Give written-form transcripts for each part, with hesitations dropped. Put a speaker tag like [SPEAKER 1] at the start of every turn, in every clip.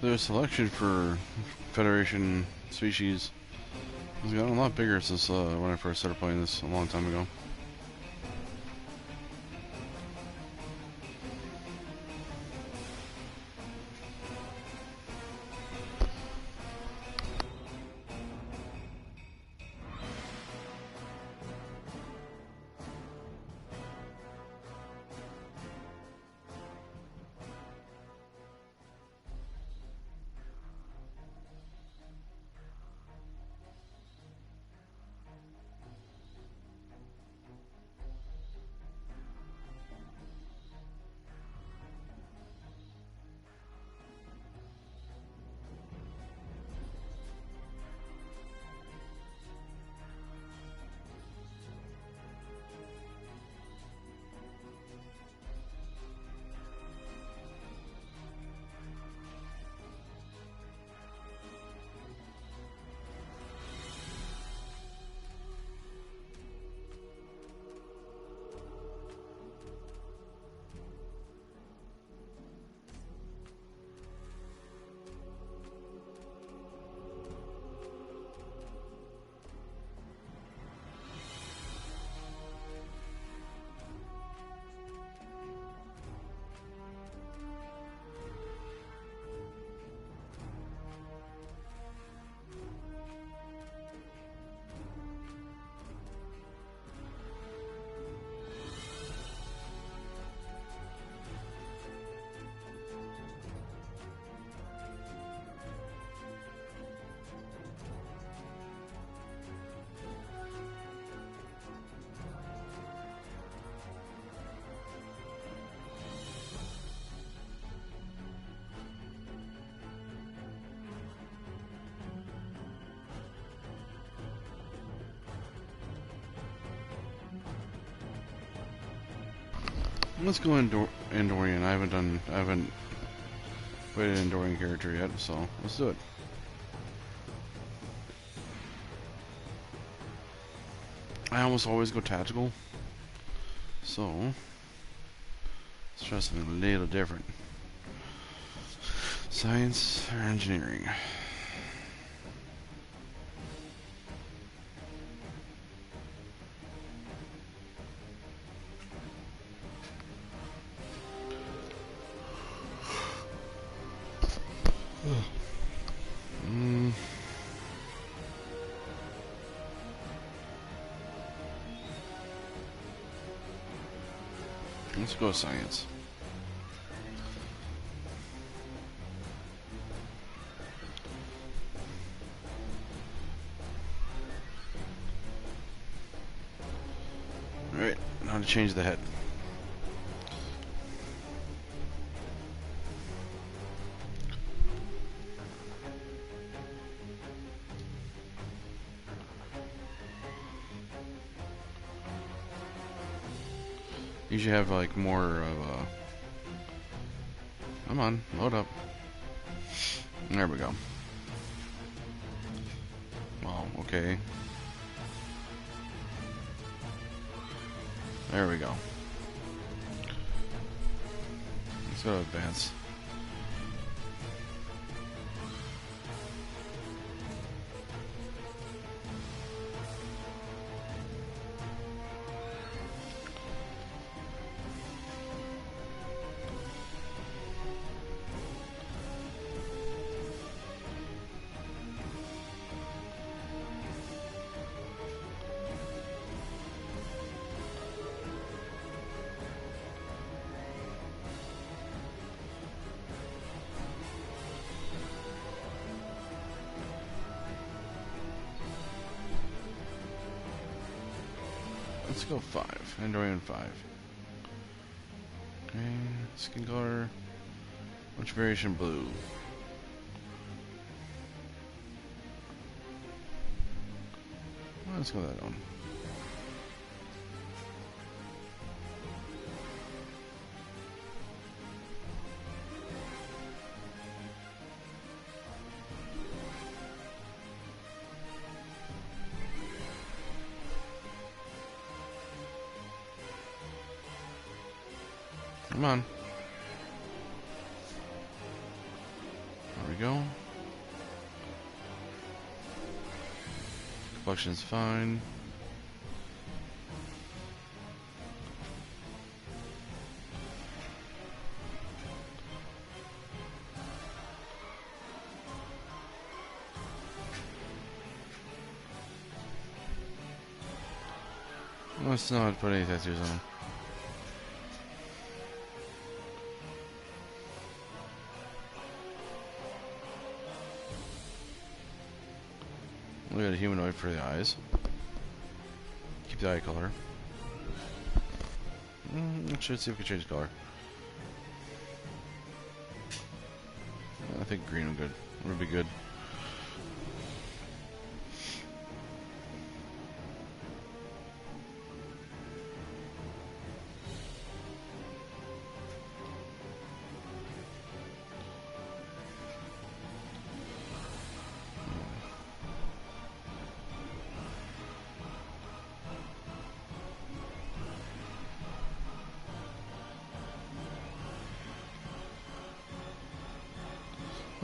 [SPEAKER 1] The selection for Federation species has gotten a lot bigger since when I first started playing this a long time ago. Let's go Andorian. I haven't played an Andorian character yet, so let's do it. I almost always go tactical, so let's try something a little different. Science or engineering? Let's go science. Alright, now to change the head. You should have like more of a... Come on, load up. There we go. Wow, okay. There we go. Let's go to advance. Let's go 5. Andorian 5. Okay, skin color. Which variation blue? Let's go that one. Come on. we go. Complexion is fine. Let's not put any tattoos on him. We got a humanoid for the eyes. Keep the eye color. Let's see if we can change color. I think green would good. Would be good.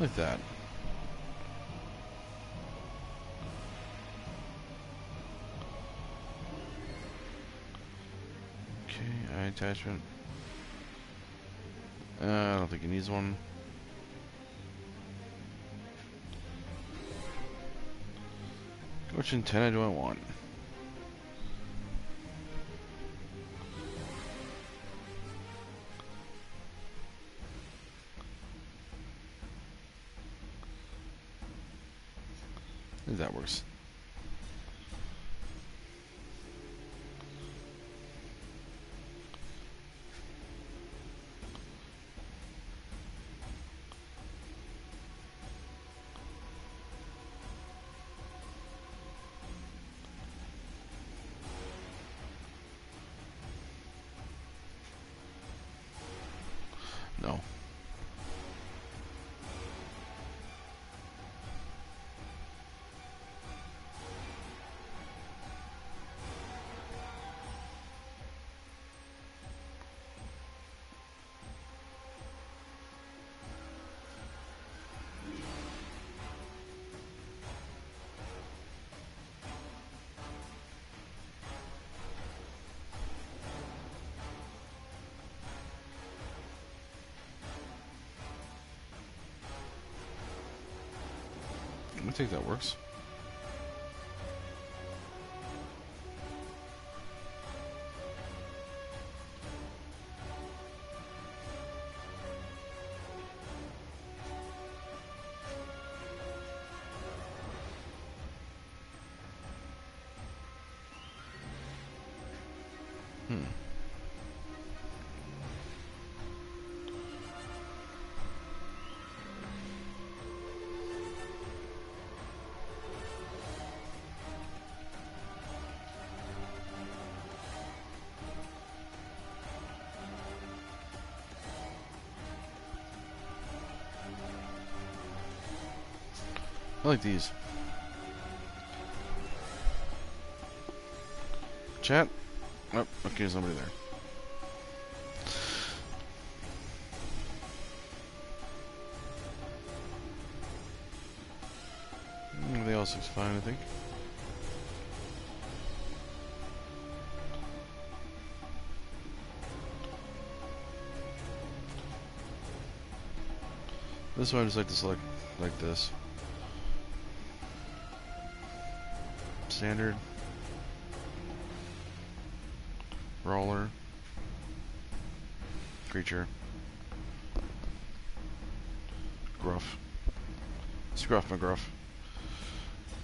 [SPEAKER 1] Like that. Okay, eye attachment. I don't think he needs one. Which antenna do I want? I think that works. No. I think that works. I like these. Chat? Oh, okay, there's somebody there. Everything else looks fine, I think. This one I just like to select like this. Standard. Roller. Creature. Gruff. Scruff McGruff.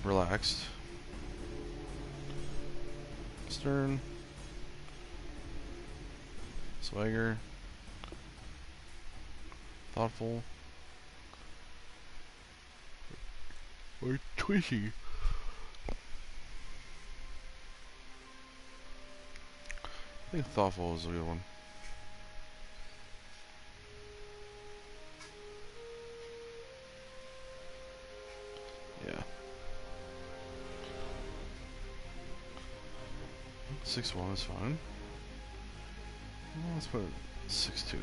[SPEAKER 1] Relaxed. Stern. Swagger. Thoughtful. Or twitchy. I think thoughtful is a good one. Yeah. 6'1" is fine. Well, let's put it 6'2".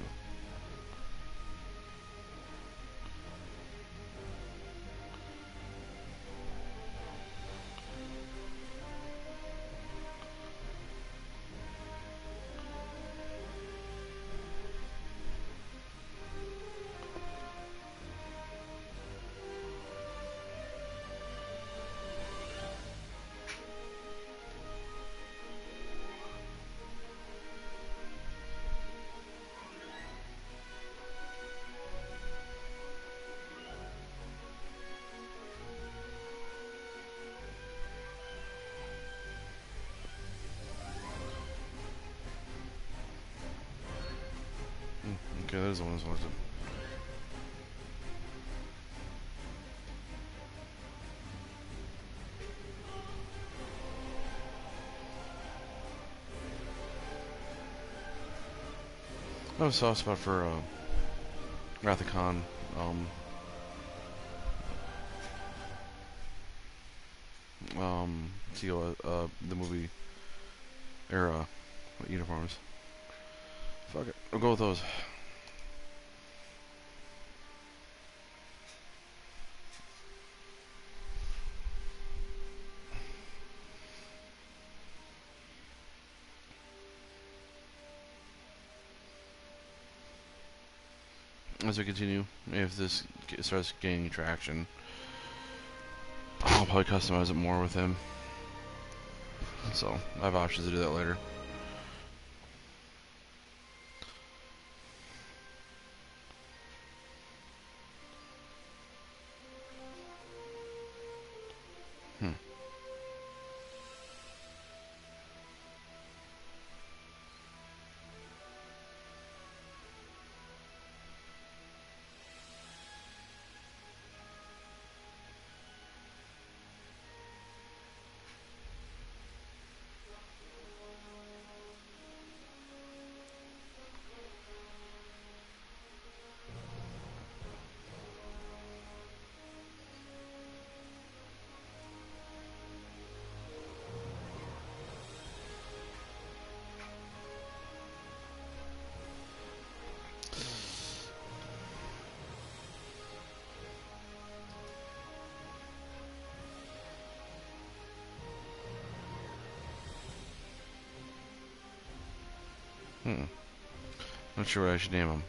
[SPEAKER 1] Okay, that is the one I selected. I have a soft spot for Wrath of Khan. The movie era uniforms. Fuck it, I'll go with those. As we continue, if this starts gaining traction, I'll probably customize it more with him. So, I have options to do that later. Not sure what I should name him.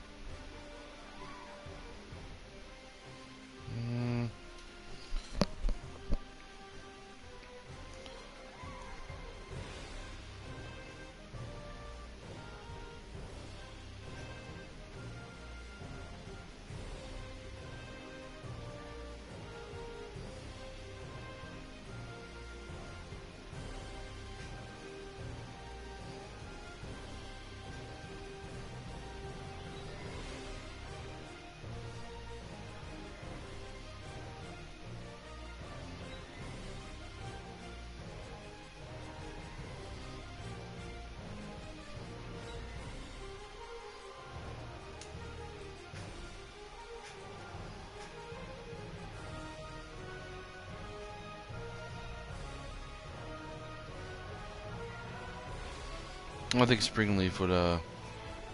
[SPEAKER 1] I think Springleaf would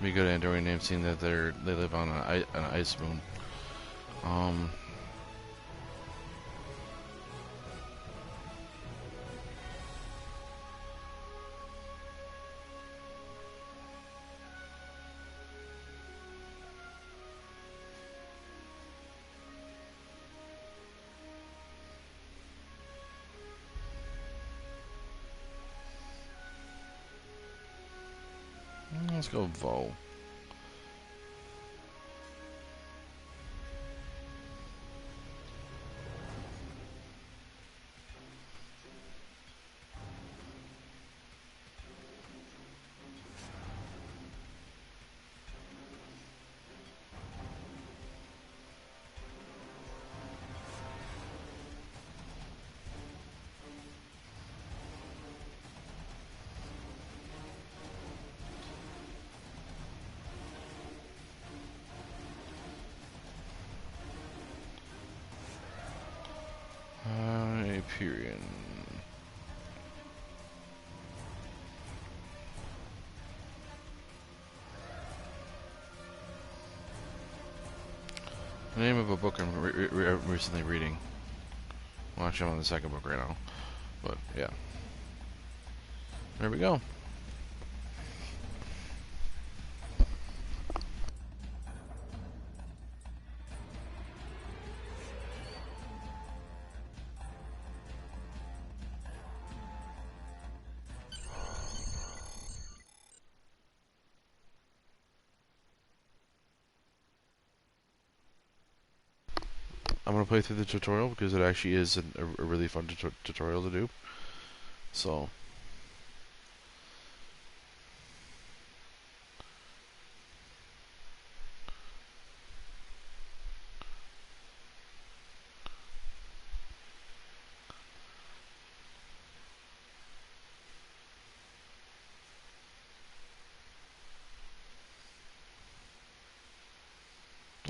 [SPEAKER 1] be a good Andorian name, seeing that they live on an ice moon. Let's go Vo. Hyperion. The name of a book I'm recently reading. Well, actually, I'm on the second book right now. But, yeah. There we go. I'm going to play through the tutorial because it actually is a really fun tutorial to do. So,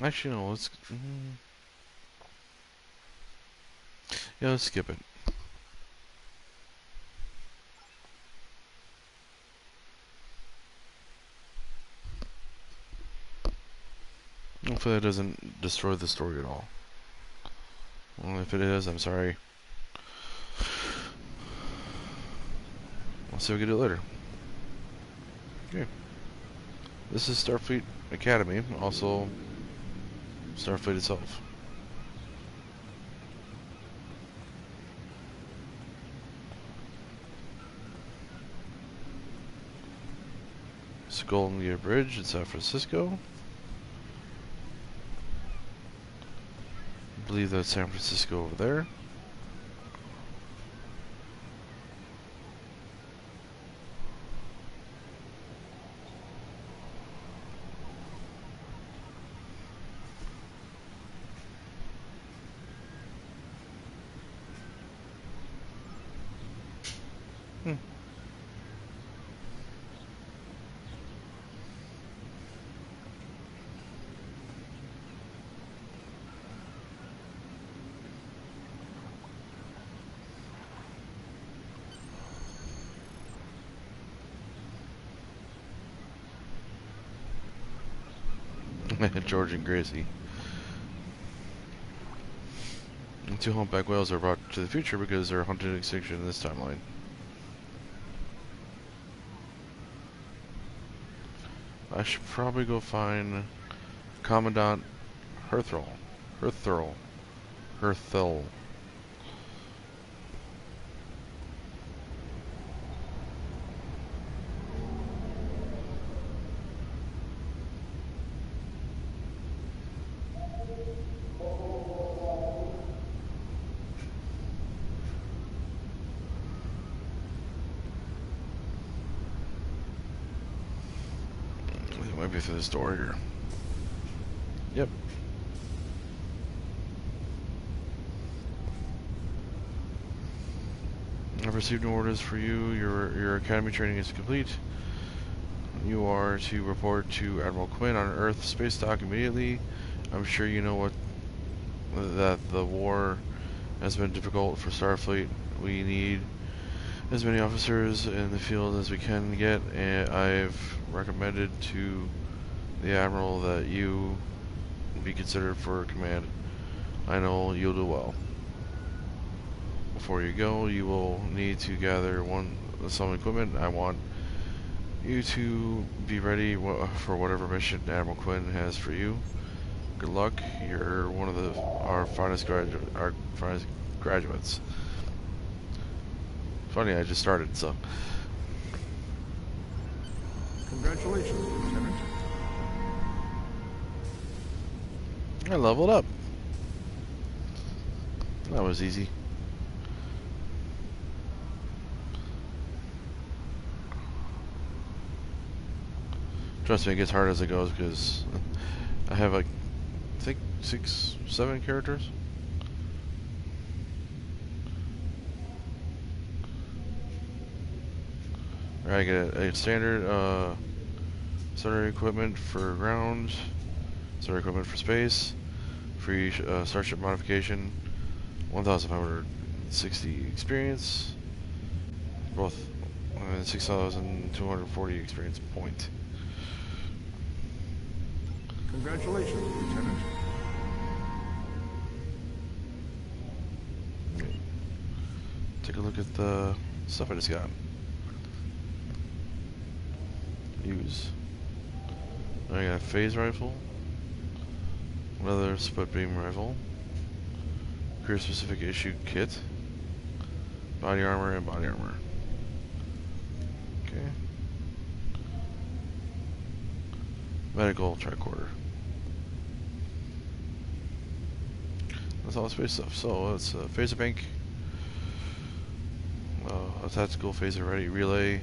[SPEAKER 1] Actually, no. Let's. Yeah, let's skip it. Hopefully, that doesn't destroy the story at all. Well, if it is, I'm sorry. I'll see if we can do it later. Okay. This is Starfleet Academy, also Starfleet itself. Golden Gate Bridge in San Francisco. I believe that's San Francisco over there. George and Gracie. The two humpback whales are brought to the future because they're hunted extinction in this timeline. I should probably go find Commandant Herthel. Might be through this door here. Yep. I've received no orders for you. Your academy training is complete. You are to report to Admiral Quinn on Earth space dock immediately. I'm sure you know that the war has been difficult for Starfleet. We need as many officers in the field as we can get, and I've recommended to the Admiral that you be considered for command. I know you'll do well. Before you go, you will need to gather some equipment. I want you to be ready for whatever mission Admiral Quinn has for you. Good luck. You're one of our finest graduates. Funny, I just started, so.
[SPEAKER 2] Congratulations, Lieutenant.
[SPEAKER 1] I leveled up. That was easy. Trust me, it gets hard as it goes because I have like, I think 6, 7 characters. I get a standard starter equipment for ground, starter equipment for space, free starship modification, 1,560 experience, both 6,240 experience point.
[SPEAKER 2] Congratulations, Lieutenant.
[SPEAKER 1] Take a look at the stuff I just got. Use. I got a phase rifle, another split beam rifle, career specific issue kit, body armor, and body armor. Okay. Medical tricorder. That's all the space stuff. So it's a phaser bank, a tactical phaser ready relay,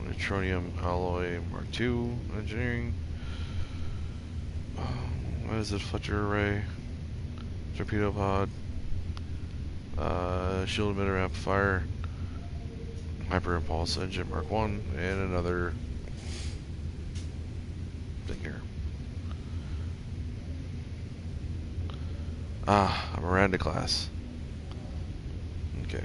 [SPEAKER 1] neutronium alloy Mark II engineering. What is it? Fletcher array, torpedo pod, shield emitter amplifier, hyper impulse engine Mark I, and another thing here. Ah, a Miranda class. Okay.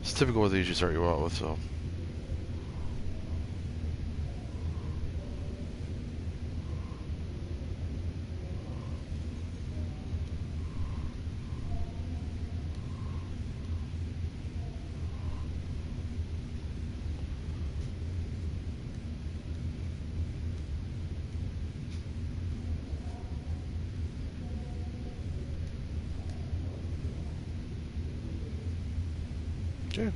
[SPEAKER 1] It's typical what they usually start you out with, so. Okay.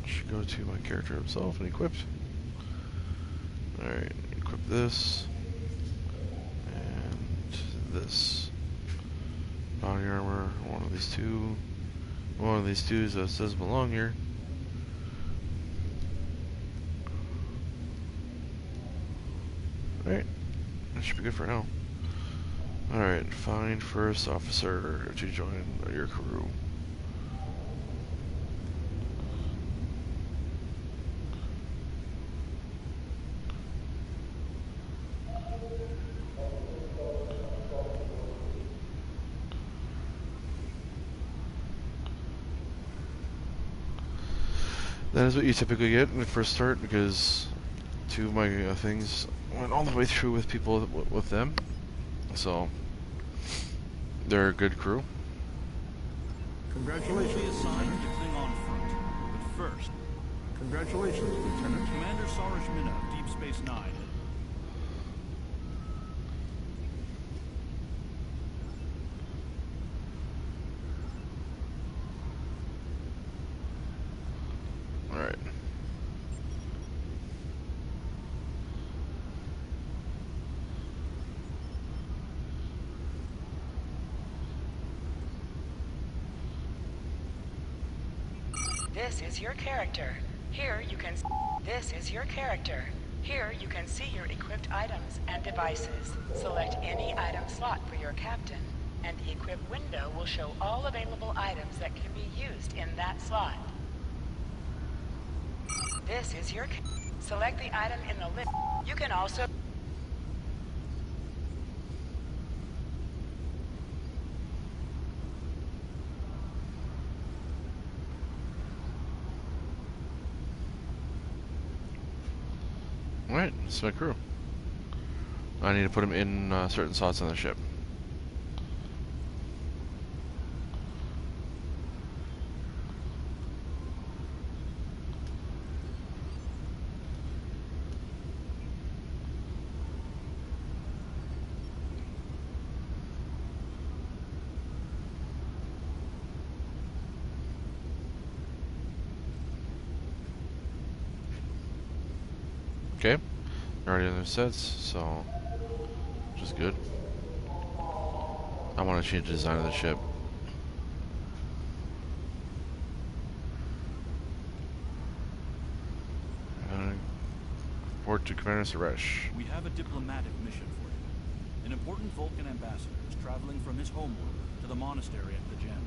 [SPEAKER 1] Should go to my character himself and equip. Alright, equip this. And this. Body armor, one of these two. One of these two doesn't belong here. Alright, that should be good for now. Alright, find first officer to join your crew. That is what you typically get when you first start, because two of my things went all the way through with people with them. So, they're a good crew.
[SPEAKER 2] Congratulations,
[SPEAKER 3] Be assigned to
[SPEAKER 2] Lieutenant.
[SPEAKER 3] the Klingon front. But first,
[SPEAKER 2] Congratulations, Lieutenant.
[SPEAKER 3] Commander Ori'shya of Deep Space Nine.
[SPEAKER 1] Alright.
[SPEAKER 4] This is your character. Here you can. This is your character. Here you can see your equipped items and devices. Select any item slot for your captain, and the equip window will show all available items that can be used in that slot. This is your. Select the item in the list. You can also.
[SPEAKER 1] Alright, this is my crew. I need to put them in certain slots on the ship. Okay, they're already in their sets, so which is good. I want to change the design of the ship. Report to Commander Suresh.
[SPEAKER 3] We have a diplomatic mission for you. An important Vulcan ambassador is traveling from his homeworld to the monastery at the Gem.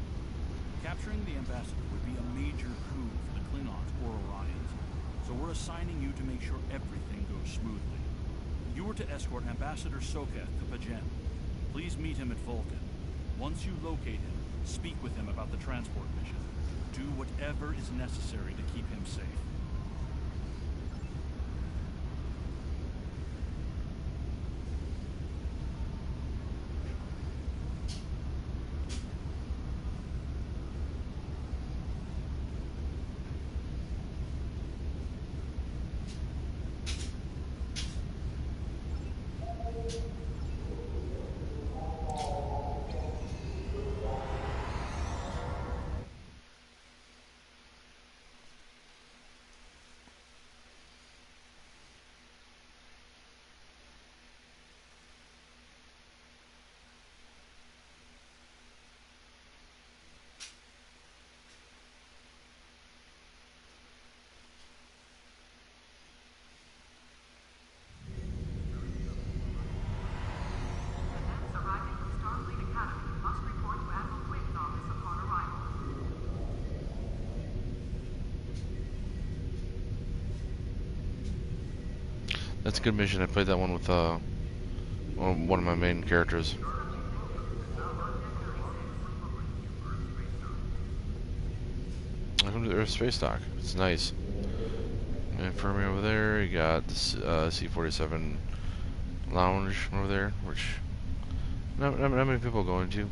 [SPEAKER 3] Capturing the ambassador would be a major coup for the Klingons or Orions, so we're assigning you to make sure everything goes smoothly. You are to escort Ambassador Soketh to Pajem. Please meet him at Vulcan. Once you locate him, speak with him about the transport mission. Do whatever is necessary to keep him safe.
[SPEAKER 1] That's a good mission. I played that one with one of my main characters. Welcome to the Earth space dock. It's nice. Infirmary over there. You got the C-47 lounge over there, which not many people go into.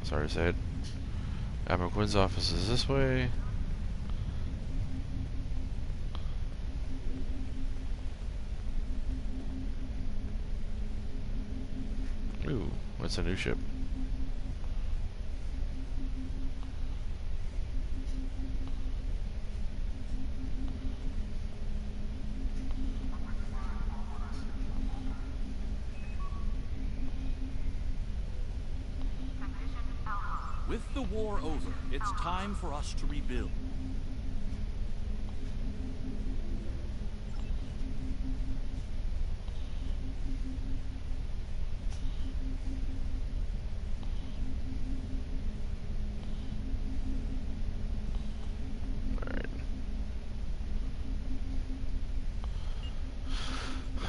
[SPEAKER 1] Sorry to say it. Admiral Quinn's office is this way. Ooh, what's a new ship?
[SPEAKER 3] With the war over, it's time for us to rebuild.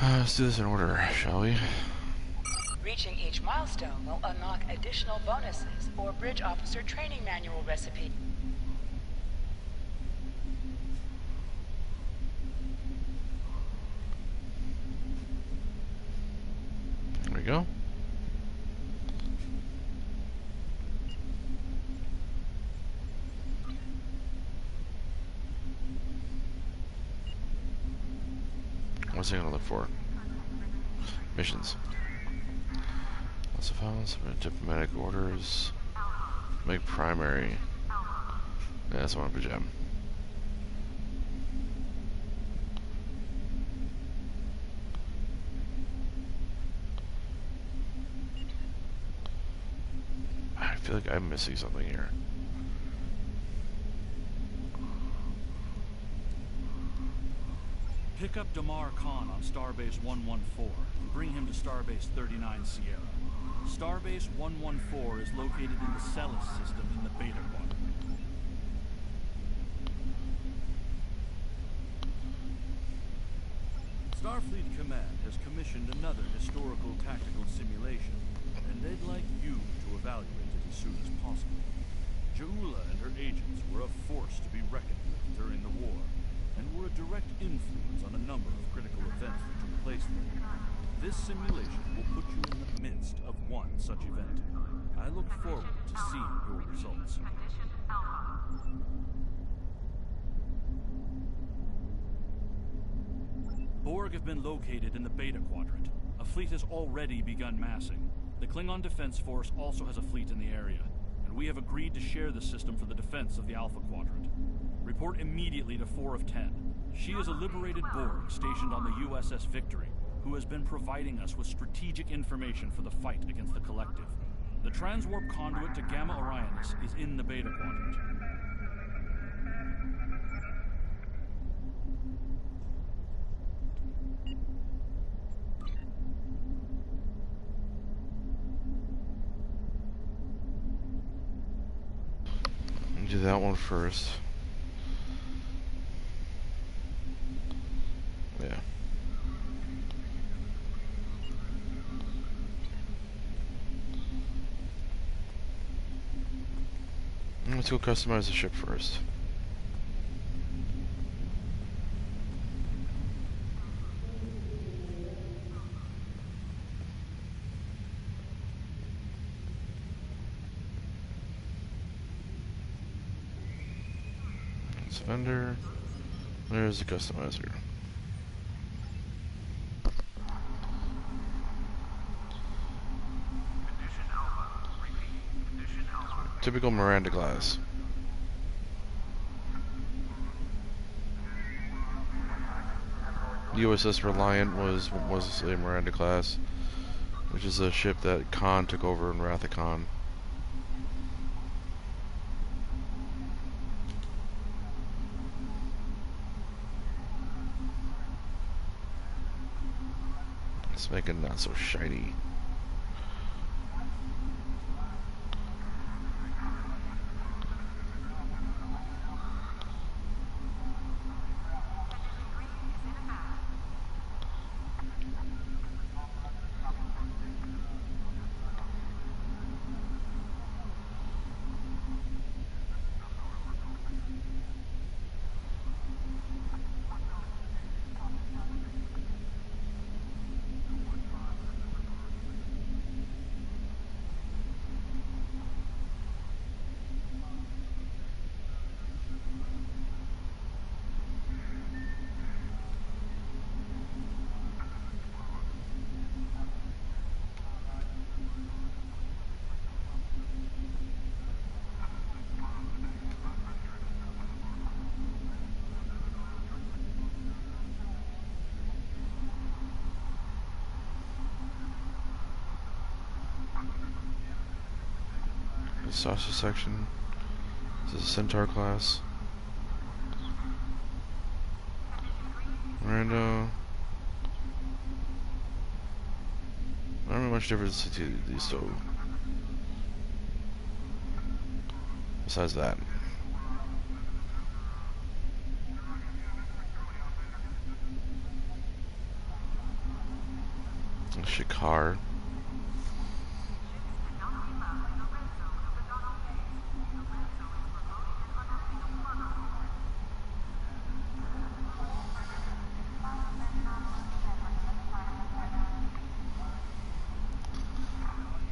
[SPEAKER 1] Let's do this in order, shall we?
[SPEAKER 4] Reaching each milestone will unlock additional bonuses or bridge officer training manual recipe.
[SPEAKER 1] There we go. What's he gonna look for? Missions. Lots of files, diplomatic orders. Make primary. Yeah, that's one for gem. I feel like I'm missing something here.
[SPEAKER 3] Pick up Damar Khan on Starbase 114 and bring him to Starbase 39 Sierra. Starbase 114 is located in the Celis system in the Beta Quadrant. Starfleet Command has commissioned another historical tactical simulation, and they'd like you to evaluate it as soon as possible. Ja'ula and her agents were a force to be reckoned with during the war, and were a direct influence on a number of critical events that took place there. This simulation will put you in the midst of one such event. I look forward to seeing your results. Borg have been located in the Beta Quadrant. A fleet has already begun massing. The Klingon Defense Force also has a fleet in the area, and we have agreed to share the system for the defense of the Alpha Quadrant. Report immediately to 4 of 10. She is a liberated Borg stationed on the USS Victory, who has been providing us with strategic information for the fight against the Collective. The transwarp conduit to Gamma Orionis is in the Beta Quadrant.
[SPEAKER 1] Do that one first. Yeah. Let's go customize the ship first. It's vendor. There's the customizer. Typical Miranda glass. USS Reliant was a Miranda class, which is a ship that Khan took over in Wrath of Khan. Let's make it not so shiny. The sausage section. This is a Centaur class. And I don't know much difference between these two. Besides that. Shikar.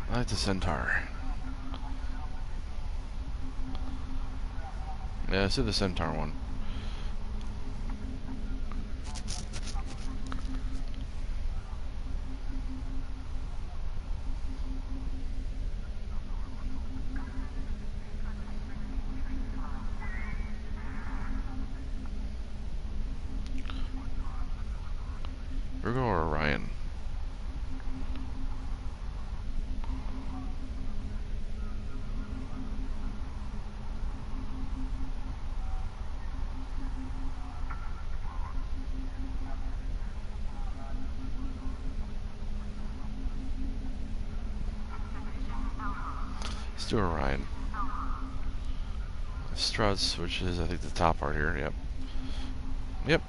[SPEAKER 1] I like the Centaur. Yeah, let's do the Centaur one. Virgo or Orion? Let's do Orion. Struts, which is I think the top part here. Yep. Yep.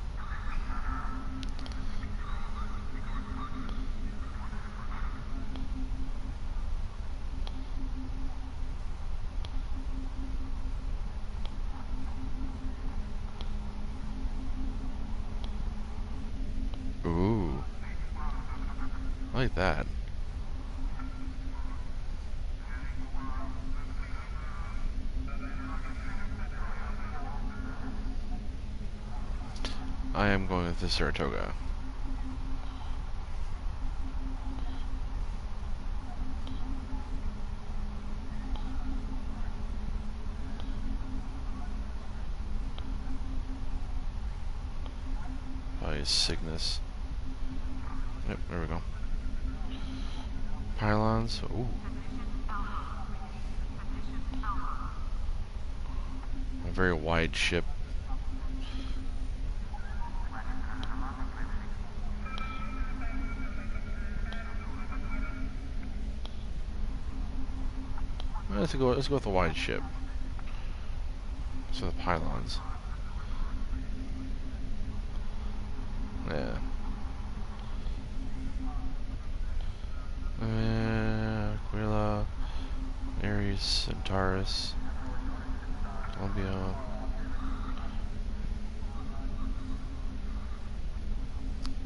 [SPEAKER 1] Ooh. I like that. I am going with the Saratoga. Cygnus. Yep, there we go. Pylons. Ooh. A very wide ship. Let's go with a wide ship. So the pylons. Yeah. Aquila, Aries, Centaurus, Columbia.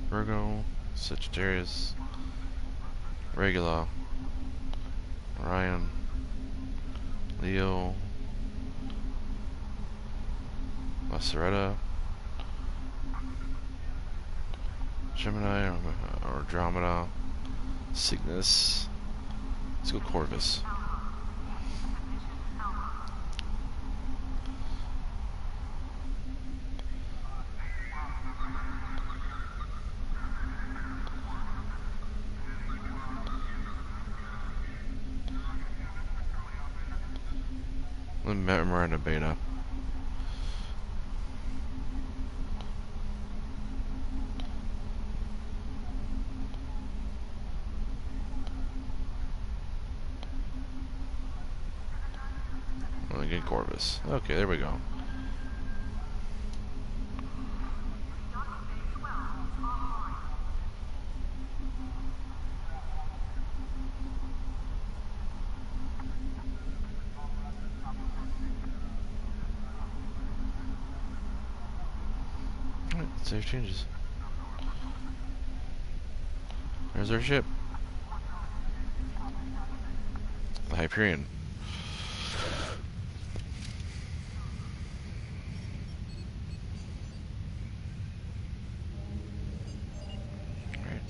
[SPEAKER 1] Virgo, Sagittarius, Regula, Orion, Leo, Lacerta, Gemini, or Andromeda, Cygnus. Let's go Corvus. Miranda Beta. Again, Corvus. Okay, there we go. Alright, save changes. There's our ship. The Hyperion. Alright.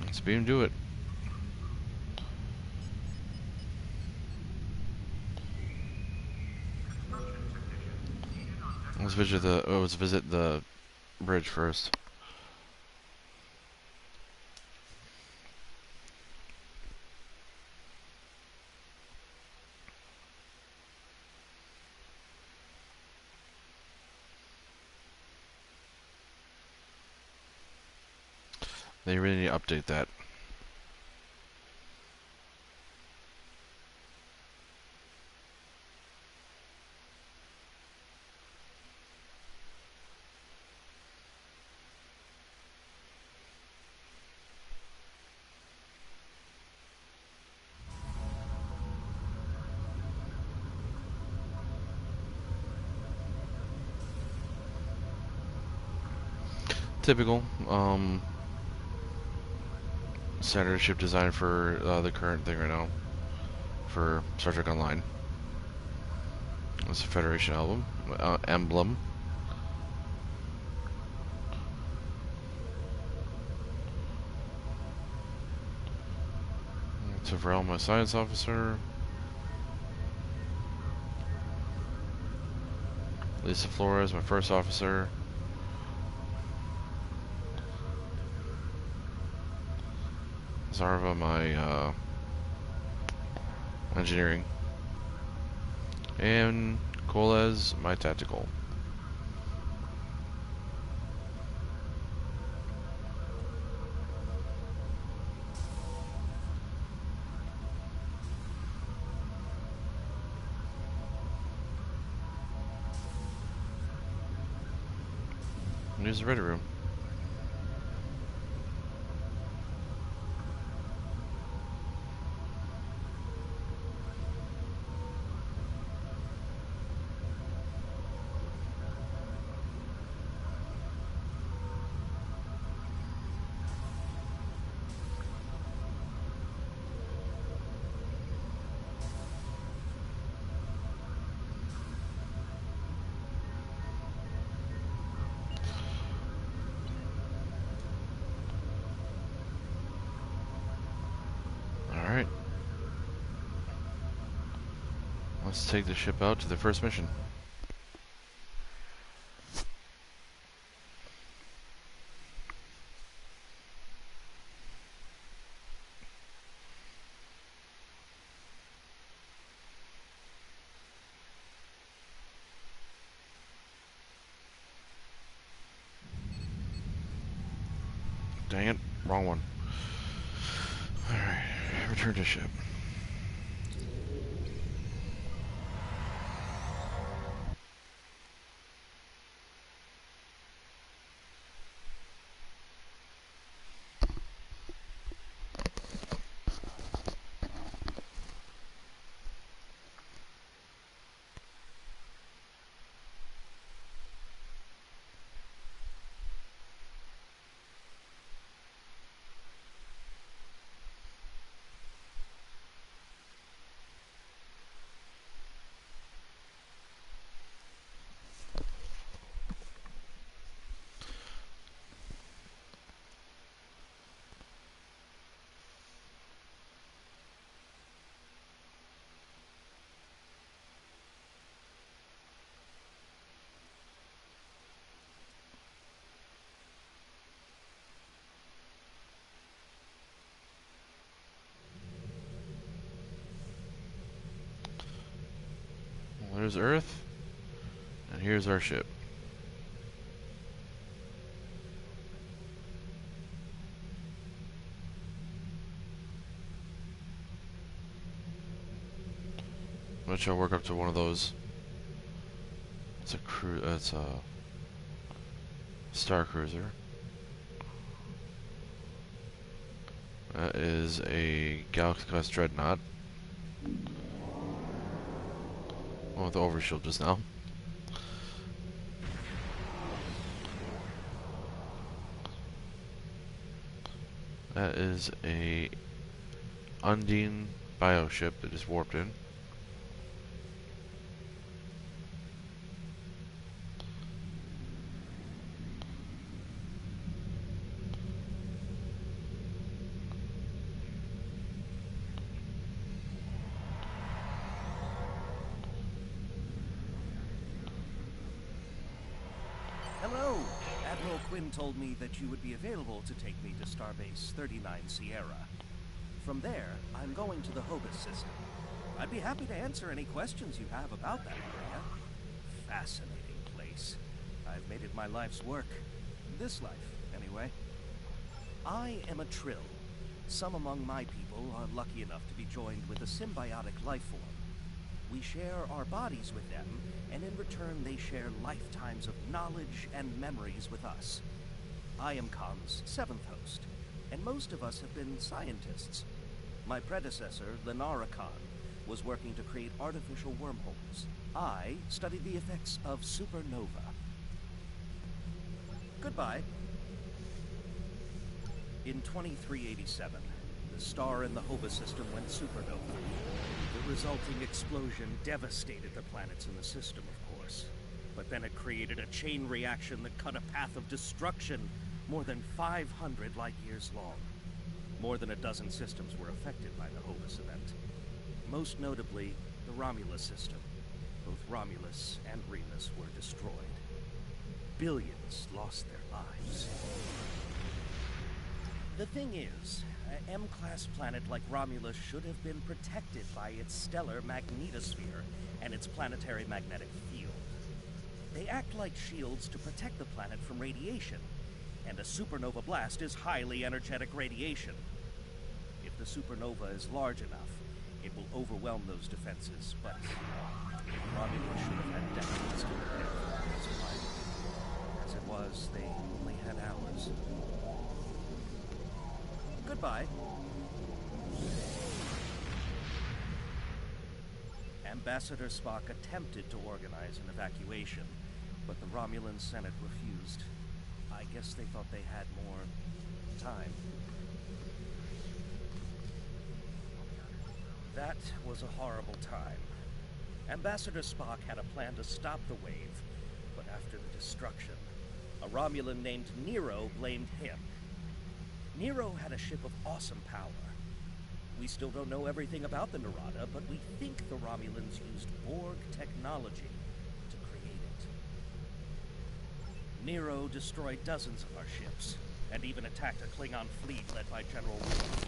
[SPEAKER 1] Let's beam do it. Let's visit the bridge first. They really need to update that. Typical. Standard ship design for the current thing right now for Star Trek Online. It's a Federation emblem. It's a Varel, my science officer. Lisa Flores, my first officer. Zarva, my engineering. And Coles, my tactical. And here's the ready room. Alright. Let's take the ship out to the first mission. Dang it, wrong one. Alright, return to ship. There's Earth, and here's our ship. I'm gonna try to work up to one of those. It's a it's a Star Cruiser. That is a Galaxy-class Dreadnought. One with the overshield just now. That is a Undine bioship that just warped in.
[SPEAKER 5] Hello! Admiral Quinn told me that you would be available to take me to Starbase 39 Sierra. From there, I'm going to the Hobus system. I'd be happy to answer any questions you have about that area. Fascinating place. I've made it my life's work. This life, anyway. I am a Trill. Some among my people are lucky enough to be joined with a symbiotic life form. We share our bodies with them, and in return they share lifetimes of knowledge and memories with us. I am Khan's 7th host, and most of us have been scientists. My predecessor, Lenara Khan, was working to create artificial wormholes. I studied the effects of supernova. Goodbye. In 2387, the star in the Hova system went supernova. The resulting explosion devastated the planets in the system, of course. But then it created a chain reaction that cut a path of destruction more than 500 light-years long. More than a dozen systems were affected by the Hovas event. Most notably, the Romulus system. Both Romulus and Remus were destroyed. Billions lost their lives. The thing is, an M-class planet like Romulus should have been protected by its stellar magnetosphere and its planetary magnetic field. They act like shields to protect the planet from radiation, and a supernova blast is highly energetic radiation. If the supernova is large enough, it will overwhelm those defenses, but Romulus should have had decades to prepare for their survival. As it was, they only had hours. Goodbye. Ambassador Spock attempted to organize an evacuation, but the Romulan Senate refused. I guess they thought they had more time. That was a horrible time. Ambassador Spock had a plan to stop the wave, but after the destruction, a Romulan named Nero blamed him. Nero had a ship of awesome power. We still don't know everything about the Narada, but we think the Romulans used Borg technology to create it. Nero destroyed dozens of our ships, and even attacked a Klingon fleet led by General Worf.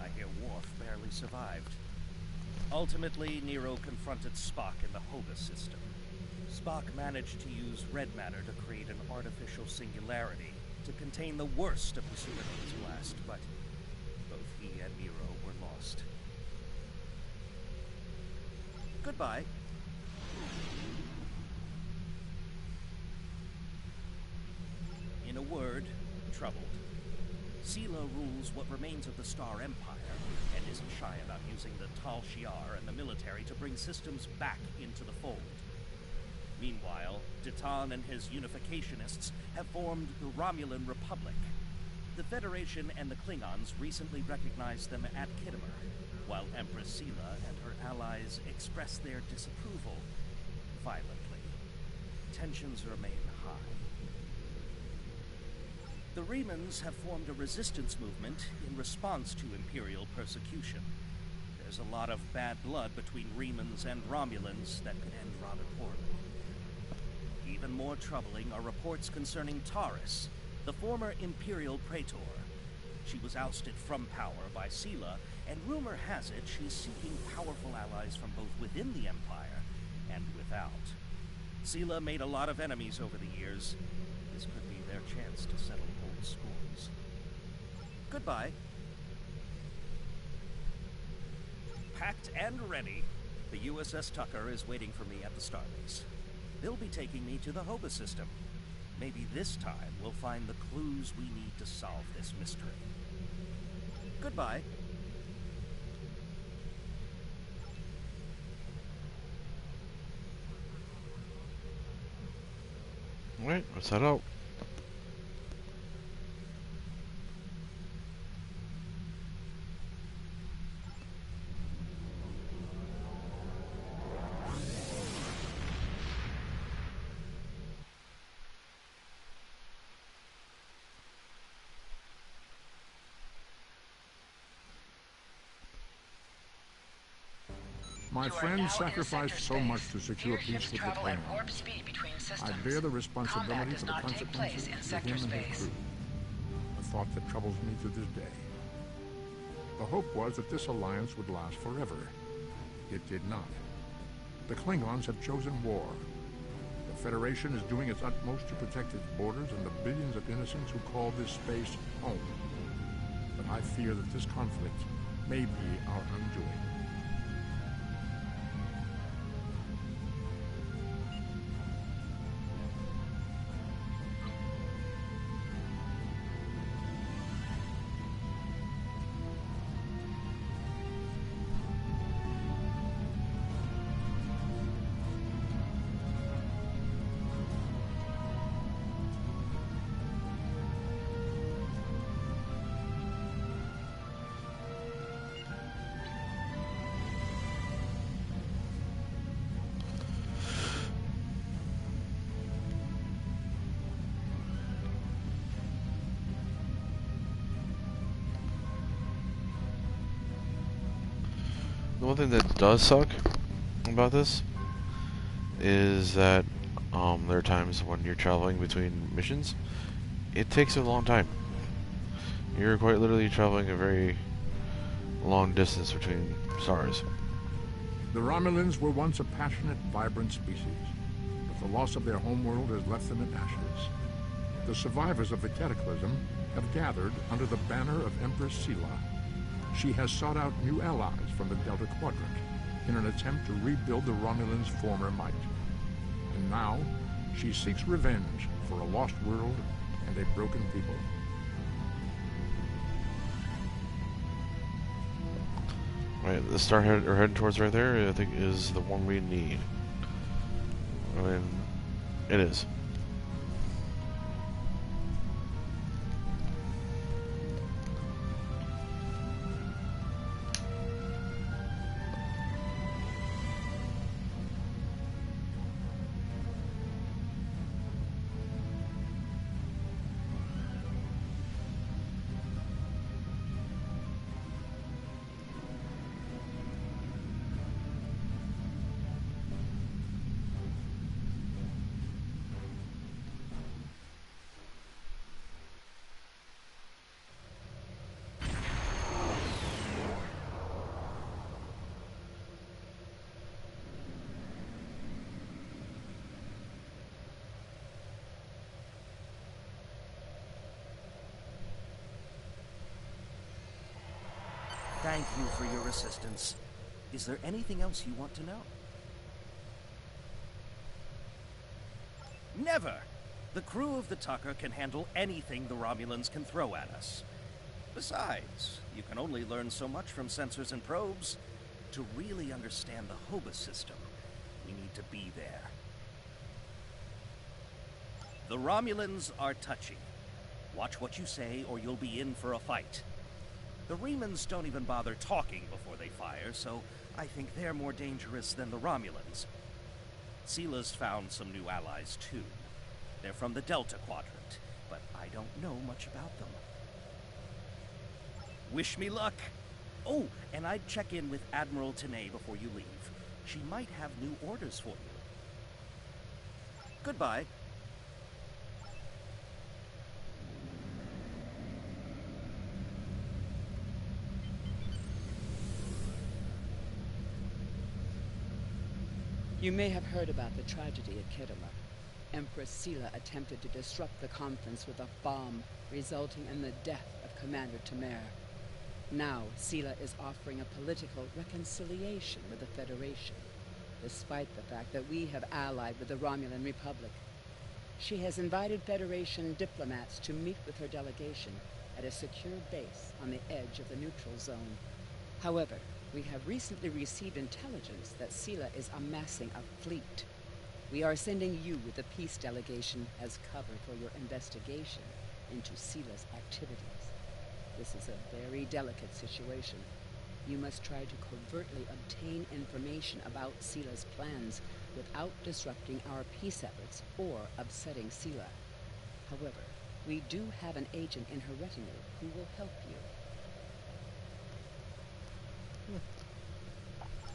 [SPEAKER 5] I hear Worf barely survived. Ultimately, Nero confronted Spock in the Hova system. Spock managed to use red matter to create an artificial singularity to contain the worst of the supernova's blast, but both he and Nero were lost. Goodbye. In a word, troubled. Sela rules what remains of the Star Empire, and isn't shy about using the tal'din and the military to bring systems back into the fold. Meanwhile, Ditan and his unificationists have formed the Romulan Republic. The Federation and the Klingons recently recognized them at Khitomer, while Empress Sela and her allies express their disapproval violently. Tensions remain high. The Remans have formed a resistance movement in response to Imperial persecution. There's a lot of bad blood between Remans and Romulans that could end rather poorly. Even more troubling are reports concerning Taurus, the former Imperial Praetor. She was ousted from power by Sela, and rumor has it she's seeking powerful allies from both within the Empire and without. Sela made a lot of enemies over the years. This could be their chance to settle old scores. Goodbye. Packed and ready. The USS Tucker is waiting for me at the starbase. They'll be taking me to the Hova system. Maybe this time we'll find the clues we need to solve this mystery. Goodbye.
[SPEAKER 1] Alright, let's head out.
[SPEAKER 2] My friend sacrificed so much to secure peace with the Klingons. I bear the responsibility for the consequences to him and his crew. A thought that troubles me to this day. The hope was that this alliance would last forever. It did not. The Klingons have chosen war. The Federation is doing its utmost to protect its borders and the billions of innocents who call this space home. But I fear that this conflict may be our undoing.
[SPEAKER 1] The one thing that does suck about this is that there are times when you're traveling between missions, it takes a long time. You're quite literally traveling a very long distance between stars.
[SPEAKER 2] The Romulans were once a passionate, vibrant species, but the loss of their homeworld has left them in ashes. The survivors of the Cataclysm have gathered under the banner of Empress Sela. She has sought out new allies from the Delta Quadrant in an attempt to rebuild the Romulans' former might. And now, she seeks revenge for a lost world and a broken people.
[SPEAKER 1] Right, the star we're heading towards right there, I think, is the one we need. I mean, it is.
[SPEAKER 5] Thank you for your assistance. Is there anything else you want to know? Never! The crew of the Tucker can handle anything the Romulans can throw at us. Besides, you can only learn so much from sensors and probes. To really understand the Hobus system, we need to be there. The Romulans are touchy. Watch what you say or you'll be in for a fight. The Remans don't even bother talking before they fire, so I think they're more dangerous than the Romulans. Sela's found some new allies, too. They're from the Delta Quadrant, but I don't know much about them. Wish me luck! Oh, and I'd check in with Admiral Tenay before you leave. She might have new orders for you. Goodbye.
[SPEAKER 4] You may have heard about the tragedy at Kedama. Empress Sela attempted to disrupt the conference with a bomb, resulting in the death of Commander Temer. Now, Sela is offering a political reconciliation with the Federation, despite the fact that we have allied with the Romulan Republic. She has invited Federation diplomats to meet with her delegation at a secure base on the edge of the neutral zone. However, we have recently received intelligence that Sela is amassing a fleet. We are sending you with the peace delegation as cover for your investigation into Sela's activities. This is a very delicate situation. You must try to covertly obtain information about Sela's plans without disrupting our peace efforts or upsetting Sela. However, we do have an agent in her retinue who will help you.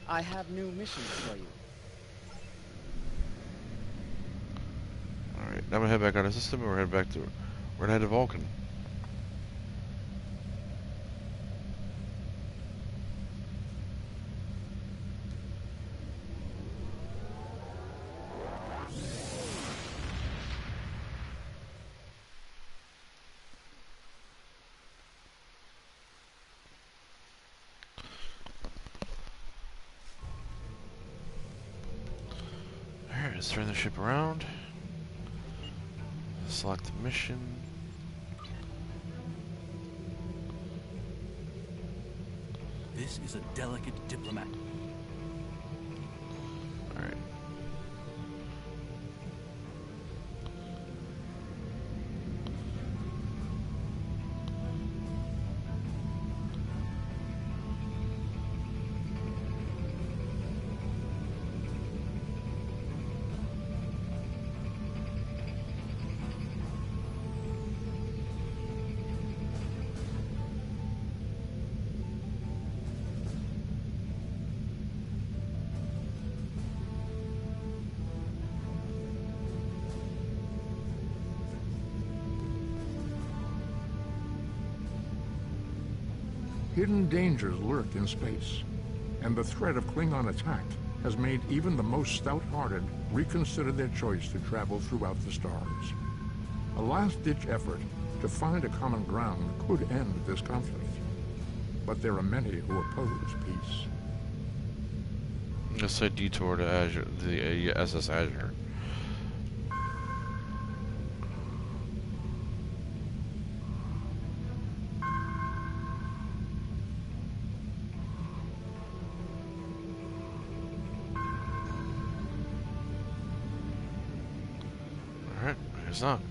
[SPEAKER 4] I have new missions for you.
[SPEAKER 1] Alright, now I'm gonna head back on the system and we're gonna head to Vulcan. Let's turn the ship around. Select the mission.
[SPEAKER 3] This is a delicate diplomat.
[SPEAKER 1] Alright.
[SPEAKER 2] Hidden dangers lurk in space, and the threat of Klingon attack has made even the most stout-hearted reconsider their choice to travel throughout the stars. A last-ditch effort to find a common ground could end this conflict, but there are many who oppose peace.
[SPEAKER 1] Let's say detour to Azure, the SS Azure. Alright, I guess not.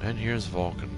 [SPEAKER 1] And here's Vulcan.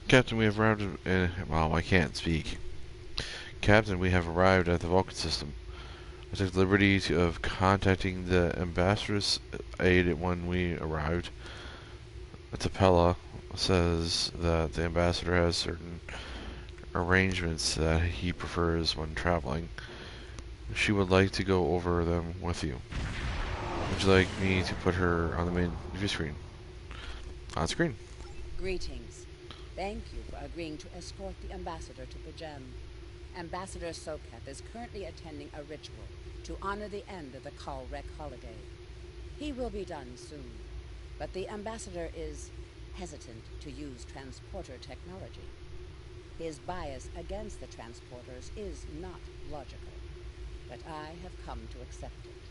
[SPEAKER 1] Captain, we have arrived well, I can't speak. Captain, we have arrived at the Vulcan system. I took the liberty of contacting the ambassador's aide when we arrived. Tapella says that the ambassador has certain arrangements that he prefers when traveling. She would like to go over them with you. Would you like me to put her on the main view screen? On screen.
[SPEAKER 6] Greetings. Thank you for agreeing to escort the ambassador to the gem. Ambassador Soketh is currently attending a ritual to honor the end of the Kalrek holiday. He will be done soon, but the ambassador is hesitant to use transporter technology. His bias against the transporters is not logical, but I have come to accept it.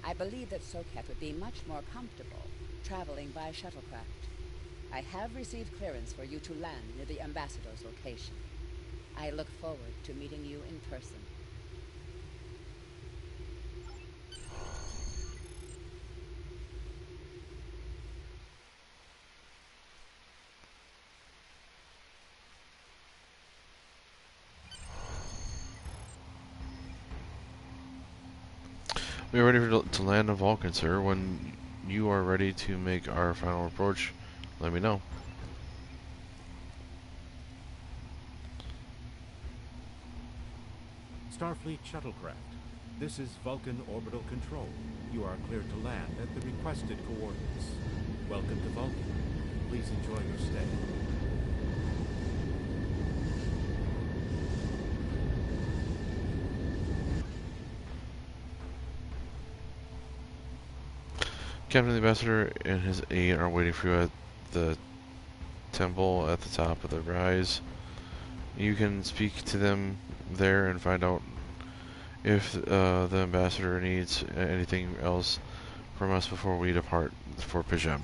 [SPEAKER 6] I believe that Soketh would be much more comfortable traveling by shuttlecraft. I have received clearance for you to land near the ambassador's location. I look forward to meeting you in person.
[SPEAKER 1] We are ready to land on Vulcan, sir. When you are ready to make our final approach, let me know.
[SPEAKER 7] Starfleet shuttlecraft. This is Vulcan Orbital Control. You are clear to land at the requested coordinates. Welcome to Vulcan. Please enjoy your stay.
[SPEAKER 1] Captain, the Ambassador and his aide are waiting for you at the temple at the top of the rise. You can speak to them there and find out if the Ambassador needs anything else from us before we depart for Pajem.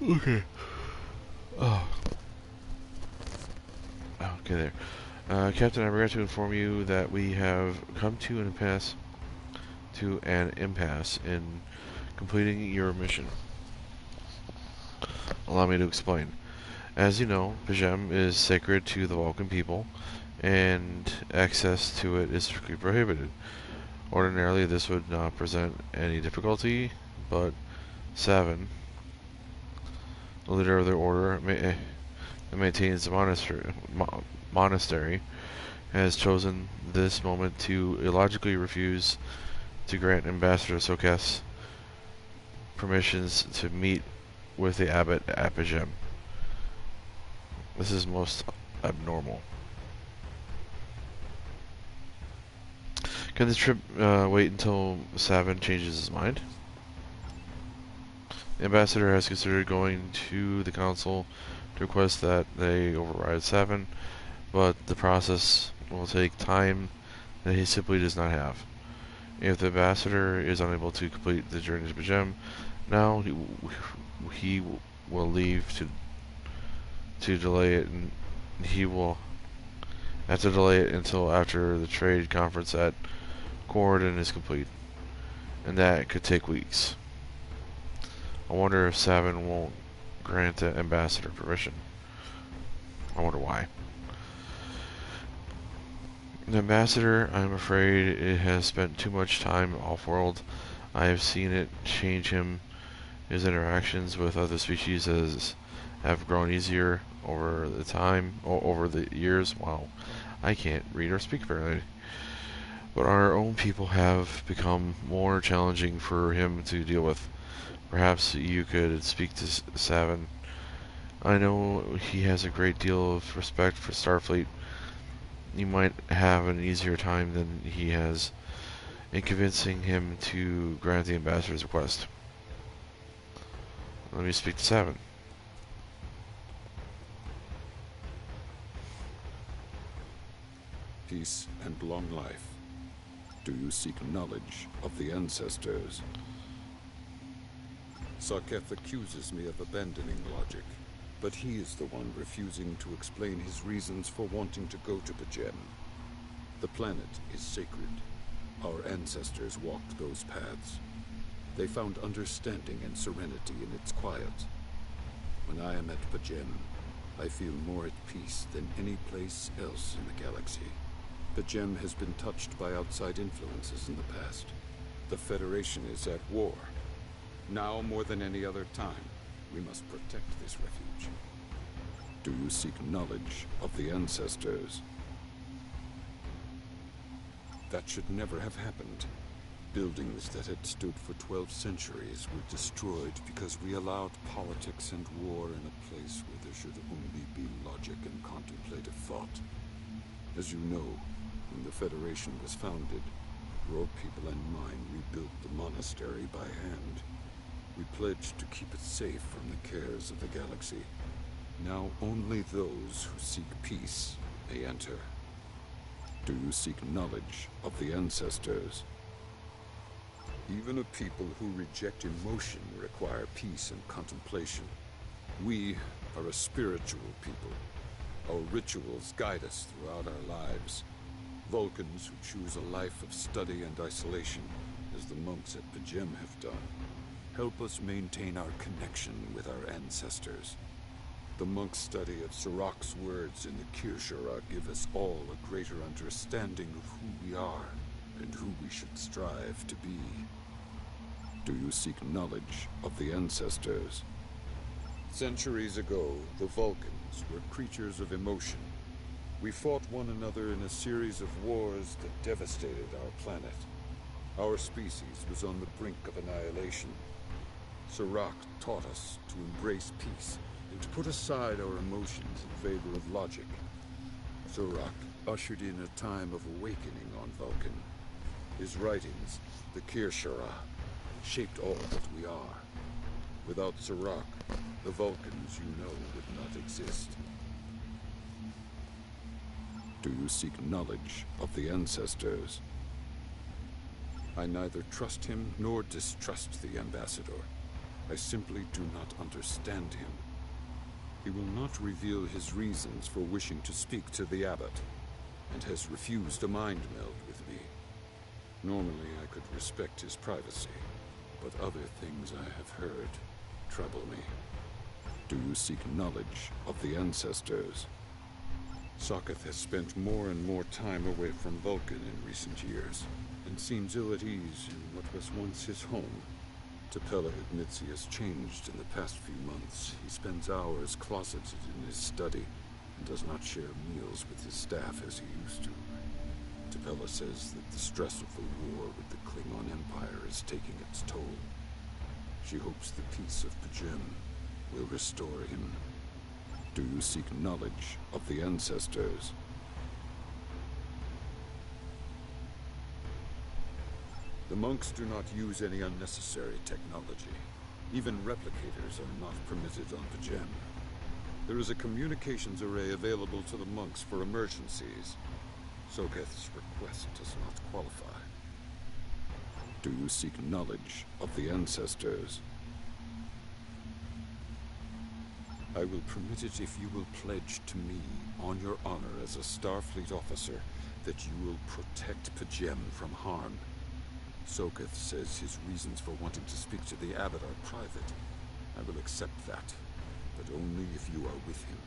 [SPEAKER 1] Okay. Oh. Okay, there. Captain, I regret to inform you that we have come to an impasse in completing your mission. Allow me to explain. As you know, Pajem is sacred to the Vulcan people, and access to it is strictly prohibited. Ordinarily, this would not present any difficulty, but Savin, the leader of the order that maintains the monastery, has chosen this moment to illogically refuse to grant Ambassador Soketh's permissions to meet with the abbot at Pajem. This is most abnormal. Can this trip wait until Savin changes his mind? The Ambassador has considered going to the Council to request that they override Savin, but the process will take time that he simply does not have. If the Ambassador is unable to complete the journey to Pajem, now he will leave to delay it, and he will have to delay it until after the trade conference at Corridon is complete, and that could take weeks. I wonder if Savin won't grant the Ambassador permission. I wonder why. The Ambassador, I'm afraid, it has spent too much time off-world. I have seen it change him. His interactions with other species have grown easier over the years. Wow, I can't read or speak very. But our own people have become more challenging for him to deal with. Perhaps you could speak to Savin. I know he has a great deal of respect for Starfleet. You might have an easier time than he has in convincing him to grant the Ambassador's request. Let me speak to Savin.
[SPEAKER 8] Peace and long life. Do you seek knowledge of the ancestors? Soketh accuses me of abandoning logic, but he is the one refusing to explain his reasons for wanting to go to Pajem. The planet is sacred. Our ancestors walked those paths. They found understanding and serenity in its quiet. When I am at Pajem, I feel more at peace than any place else in the galaxy. Pajem has been touched by outside influences in the past. The Federation is at war. Now more than any other time, we must protect this refuge. Do you seek knowledge of the ancestors? That should never have happened. Buildings that had stood for 12 centuries were destroyed because we allowed politics and war in a place where there should only be logic and contemplative thought. As you know, when the Federation was founded, your people and mine rebuilt the monastery by hand. We pledged to keep it safe from the cares of the galaxy. Now only those who seek peace may enter. Do you seek knowledge of the ancestors? Even a people who reject emotion require peace and contemplation. We are a spiritual people. Our rituals guide us throughout our lives. Vulcans who choose a life of study and isolation, as the monks at P'Jem have done, help us maintain our connection with our ancestors. The monks' study of Sirach's words in the Kir'shara give us all a greater understanding of who we are and who we should strive to be. Do you seek knowledge of the ancestors? Centuries ago, the Vulcans were creatures of emotion. We fought one another in a series of wars that devastated our planet. Our species was on the brink of annihilation. Sirach taught us to embrace peace and to put aside our emotions in favor of logic. Sirach ushered in a time of awakening on Vulcan. His writings, the Kir'shara, shaped all that we are. Without Sirach, the Vulcans you know would not exist. Do you seek knowledge of the ancestors? I neither trust him nor distrust the ambassador. I simply do not understand him. He will not reveal his reasons for wishing to speak to the abbot, and has refused a mind meld with me. Normally I could respect his privacy, but other things I have heard trouble me. Do you seek knowledge of the ancestors? Sokath has spent more and more time away from Vulcan in recent years, and seems ill at ease in what was once his home. T'Pela admits he has changed in the past few months. He spends hours closeted in his study, and does not share meals with his staff as he used to. T'Pela says that the stress of the war with the Klingon Empire is taking its toll. She hopes the peace of P'Jem will restore him. Do you seek knowledge of the ancestors? The monks do not use any unnecessary technology. Even replicators are not permitted on P'Jem. There is a communications array available to the monks for emergencies. Sokath's request does not qualify. Do you seek knowledge of the ancestors? I will permit it if you will pledge to me, on your honor as a Starfleet officer, that you will protect P'Jem from harm. Sokath says his reasons for wanting to speak to the abbot are private. I will accept that, but only if you are with him.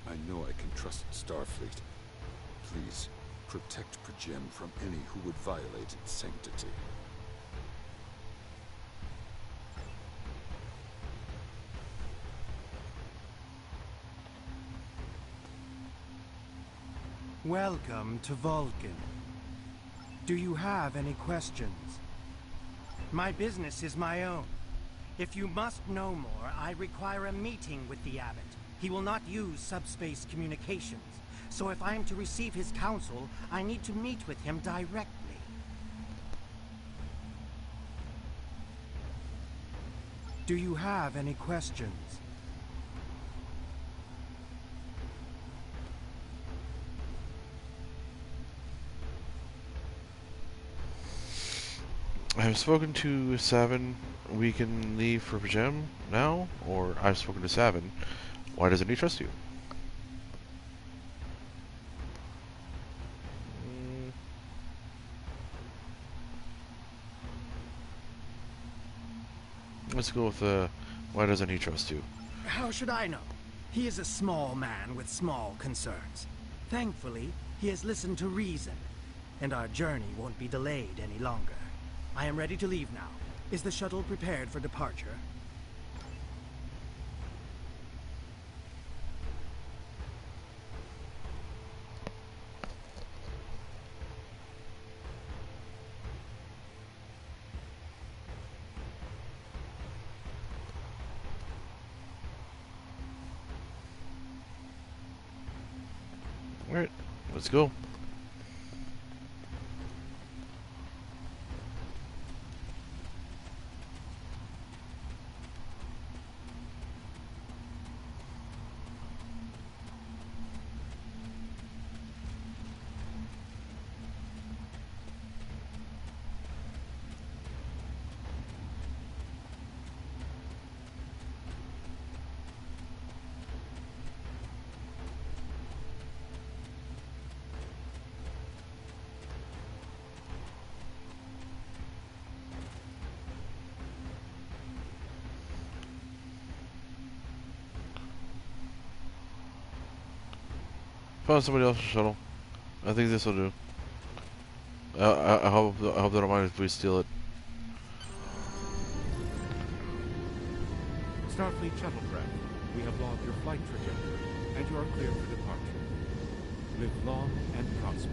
[SPEAKER 8] I know I can trust Starfleet. Please, protect P'Jem from any who would violate its sanctity.
[SPEAKER 9] Welcome to Vulcan. Do you have any questions? My business is my own. If you must know more, I require a meeting with the abbot. He will not use subspace communications, so if I am to receive his counsel, I need to meet with him directly. Do you have any questions?
[SPEAKER 1] I have spoken to Savin. We can leave for P'Jem now, or I've spoken to Savin. Why doesn't he trust you? Let's go with why doesn't he trust you?
[SPEAKER 9] How should I know? He is a small man with small concerns. Thankfully, he has listened to reason, and our journey won't be delayed any longer. I am ready to leave now. Is the shuttle prepared for departure?
[SPEAKER 1] Alright, let's go. Found somebody else's shuttle. I think this will do. I hope they don't mind if we steal it.
[SPEAKER 7] Starfleet shuttlecraft, we have logged your flight trajectory, and you are cleared for departure. Live long and prosper.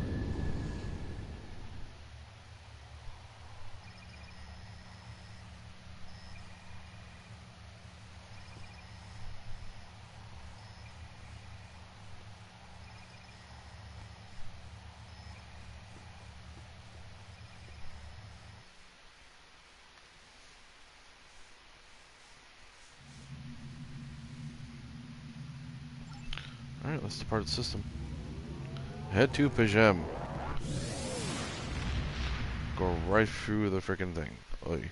[SPEAKER 1] Alright, let's depart the system. Head to Pajem. Go right through the frickin' thing. Oy.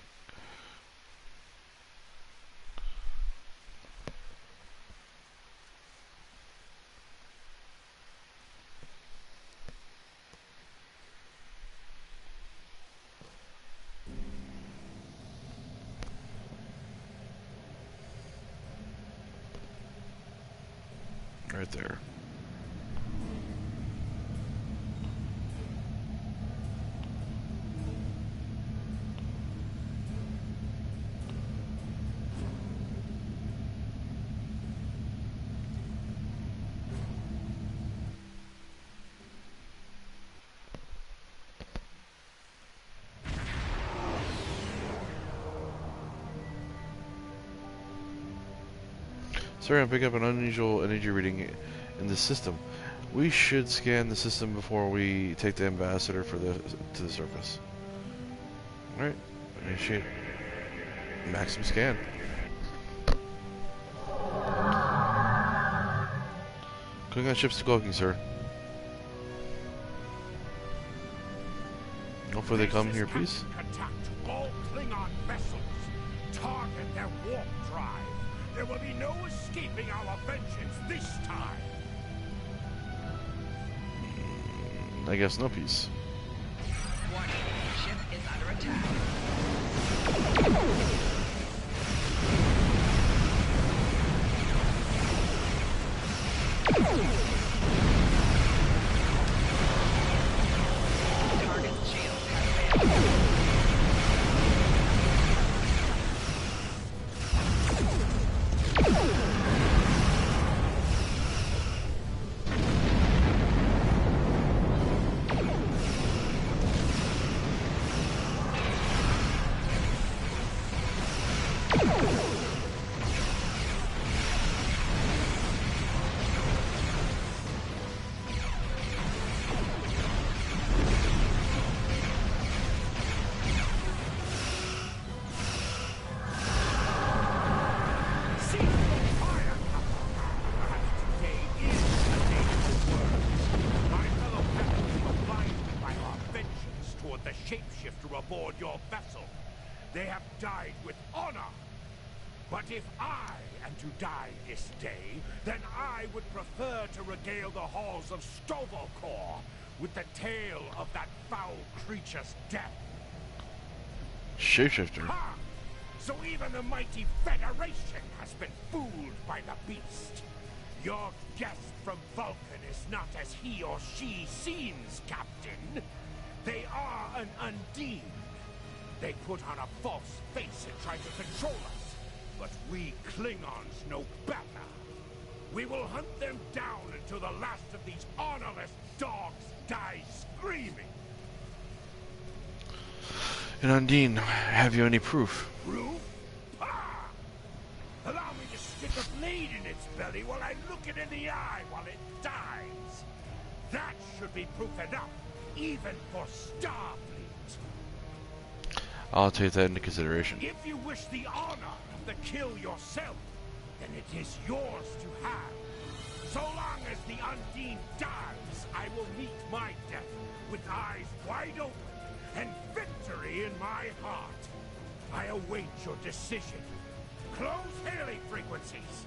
[SPEAKER 1] Right there. Sorry, I'm picking up an unusual energy reading in the system. We should scan the system before we take the ambassador to the surface. Alright, initiate maximum scan. Klingon ships cloaking, sir. Hopefully they come here, please.
[SPEAKER 2] Attack all Klingon vessels. Target their warp drive. There will be no escaping our vengeance this time.
[SPEAKER 1] I guess no peace.
[SPEAKER 4] Warning, ship is under attack. Target's shields have failed.
[SPEAKER 2] Shapeshifter aboard your vessel. They have died with honor. But if I am to die this day, then I would prefer to regale the halls of Stovokor with the tale of that foul creature's death.
[SPEAKER 1] Shapeshifter.
[SPEAKER 2] Ha! So even the mighty Federation has been fooled by the beast. Your guest from Vulcan is not as he or she seems, Captain. They are an Undine. They put on a false face and try to control us. But we Klingons know better. We will hunt them down until the last of these honorless dogs die screaming.
[SPEAKER 1] And Undine, have you any proof?
[SPEAKER 2] Proof? Ah! Allow me to stick a blade in its belly while I look it in the eye while it dies. That should be proof enough, even for Starfleet.
[SPEAKER 1] I'll take that into consideration.
[SPEAKER 2] If you wish the honor of the kill yourself, then it is yours to have. So long as the Undine dies, I will meet my death with eyes wide open and victory in my heart. I await your decision. Close hailing frequencies.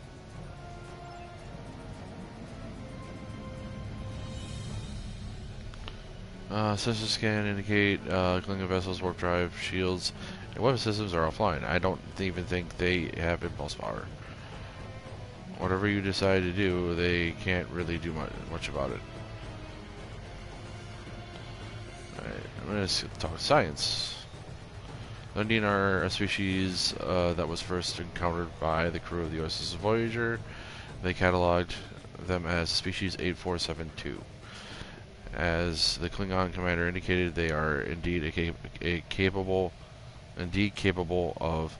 [SPEAKER 1] Sensor scan indicate Klingon vessels, warp drive, shields, and weapon systems are offline. I don't even think they have impulse power. Whatever you decide to do, they can't really do much about it. Alright, I'm going to talk science. Undine are a species that was first encountered by the crew of the USS Voyager. They cataloged them as species 8472. As the Klingon commander indicated, they are indeed capable of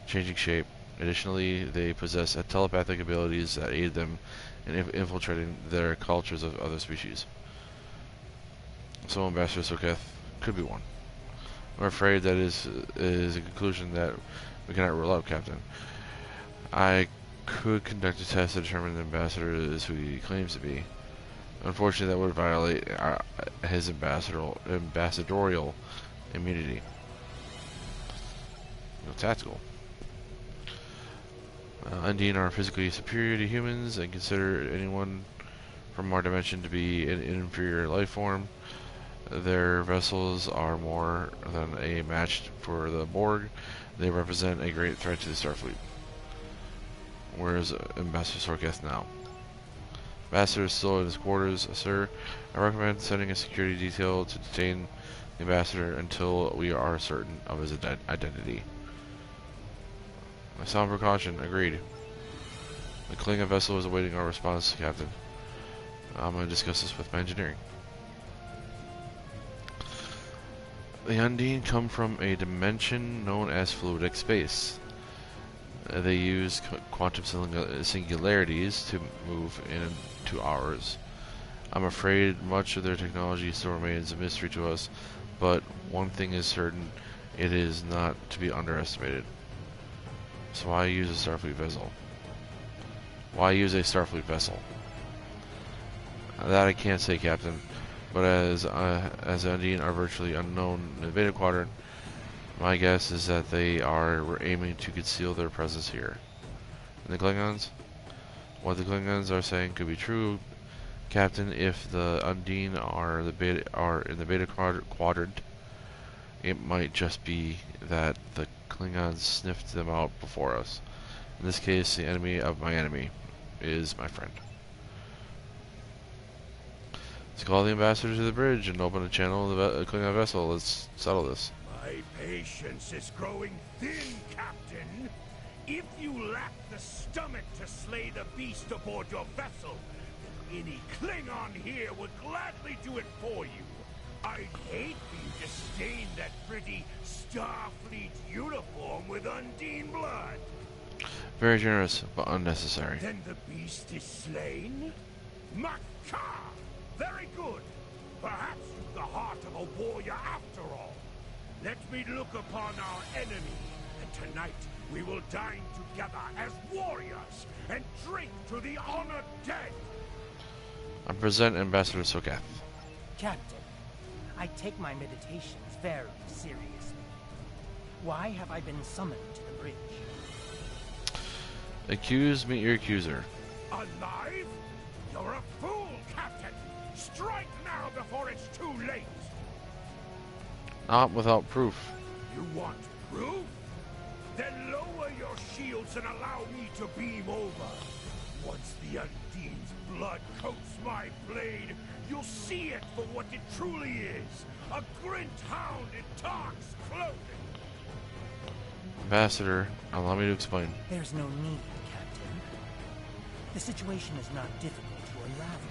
[SPEAKER 1] changing shape. Additionally, they possess telepathic abilities that aid them in infiltrating their cultures of other species. So Ambassador Soketh could be one. I'm afraid that is a conclusion that we cannot rule out, Captain. I could conduct a test to determine the ambassador is who he claims to be. Unfortunately, that would violate his ambassadorial immunity. Tactical. Undine are physically superior to humans and consider anyone from our dimension to be an inferior life form. Their vessels are more than a match for the Borg. They represent a great threat to the Starfleet. Where is Ambassador Sorketh now? Ambassador is still in his quarters, sir. I recommend sending a security detail to detain the ambassador until we are certain of his identity. A sound precaution, agreed. The Klingon vessel is awaiting our response, Captain. I'm going to discuss this with my engineering. The Undine come from a dimension known as fluidic space. They use quantum singularities to move into ours. I'm afraid much of their technology still remains a mystery to us, but one thing is certain, it is not to be underestimated. So why use a Starfleet vessel? Why use a Starfleet vessel? That I can't say, Captain. But as Undine are virtually unknown in the Beta Quadrant, my guess is that they were aiming to conceal their presence here. And the Klingons? What the Klingons are saying could be true, Captain. If the Undine are in the Beta Quadrant, it might just be that the Klingons sniffed them out before us. In this case, the enemy of my enemy is my friend. Let's call the ambassador to the bridge and open a channel in the Klingon vessel. Let's settle this.
[SPEAKER 2] My patience is growing thin, Captain. If you lack the stomach to slay the beast aboard your vessel, then any Klingon here would gladly do it for you. I'd hate for you to stain that pretty Starfleet uniform with Undine blood.
[SPEAKER 1] Very generous, but unnecessary.
[SPEAKER 2] Then the beast is slain? Macabre! Very good. Perhaps you've the heart of a warrior after all. Let me look upon our enemy, and tonight we will dine together as warriors and drink to the honored dead.
[SPEAKER 1] I present Ambassador Soketh.
[SPEAKER 9] Captain, I take my meditations very seriously. Why have I been summoned to the bridge?
[SPEAKER 1] Accused, meet your accuser.
[SPEAKER 2] Alive? You're a fool, Captain! Strike now before it's too late!
[SPEAKER 1] Not without proof.
[SPEAKER 2] You want proof? Then lower your shields and allow me to beam over. Once the Undine's blood coats my blade, you'll see it for what it truly is. A Grint hound in Tark's clothing.
[SPEAKER 1] Ambassador, allow me to explain.
[SPEAKER 9] There's no need, Captain. The situation is not difficult to unravel.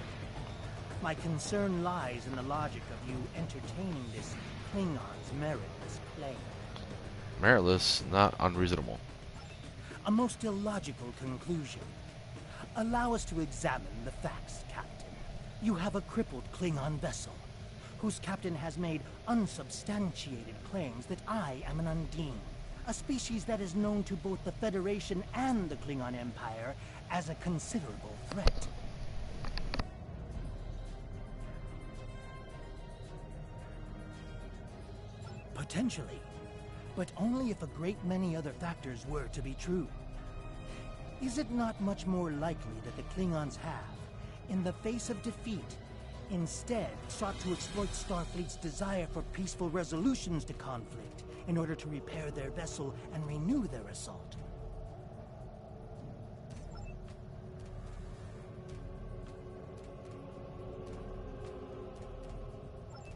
[SPEAKER 9] My concern lies in the logic of you entertaining this Klingon's meritless claim.
[SPEAKER 1] Meritless, not unreasonable.
[SPEAKER 9] A most illogical conclusion. Allow us to examine the facts, Captain. You have a crippled Klingon vessel, whose captain has made unsubstantiated claims that I am an Undine, a species that is known to both the Federation and the Klingon Empire as a considerable threat. Potentially, but only if a great many other factors were to be true. Is it not much more likely that the Klingons have, in the face of defeat, instead sought to exploit Starfleet's desire for peaceful resolutions to conflict in order to repair their vessel and renew their assault?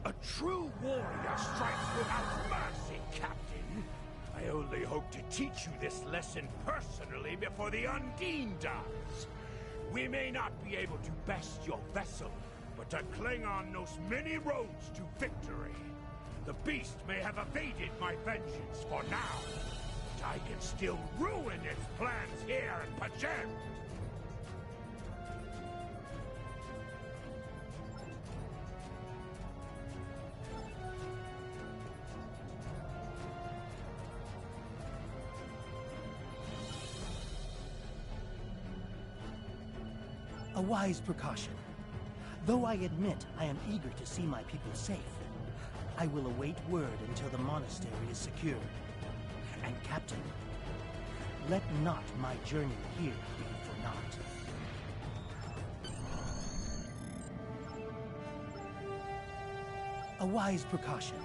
[SPEAKER 10] A true warrior strikes without mercy, Captain. I only hope to teach you this lesson personally before the Undine does. We may not be able to best your vessel, but a Klingon knows many roads to victory. The beast may have evaded my vengeance for now, but I can still ruin its plans here in Pajem.
[SPEAKER 9] A wise precaution. Though I admit I am eager to see my people safe, I will await word until the monastery is secured. And Captain, let not my journey here be for naught. A wise precaution.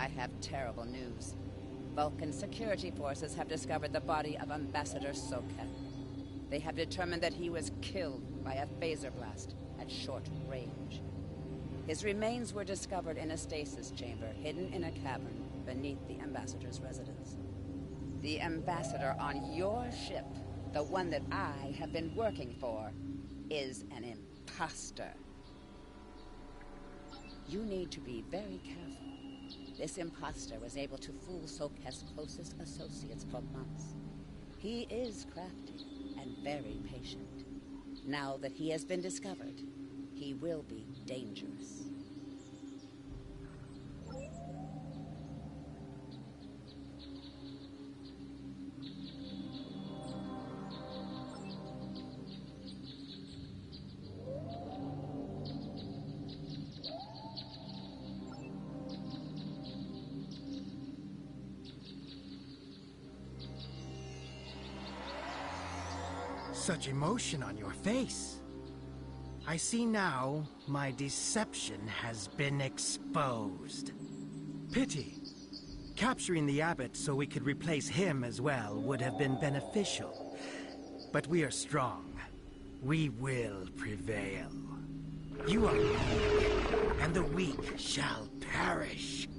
[SPEAKER 6] I have terrible news. Vulcan security forces have discovered the body of Ambassador Soket. They have determined that he was killed by a phaser blast at short range. His remains were discovered in a stasis chamber hidden in a cavern beneath the Ambassador's residence. The Ambassador on your ship, the one that I have been working for, is an imposter. You need to be very careful. This imposter was able to fool Soket's closest associates for months. He is crafty and very patient. Now that he has been discovered, he will be dangerous.
[SPEAKER 9] Such emotion on your face. I see now my deception has been exposed. Pity. Capturing the abbot so we could replace him as well would have been beneficial. But we are strong. We will prevail. You are weak, and the weak shall perish.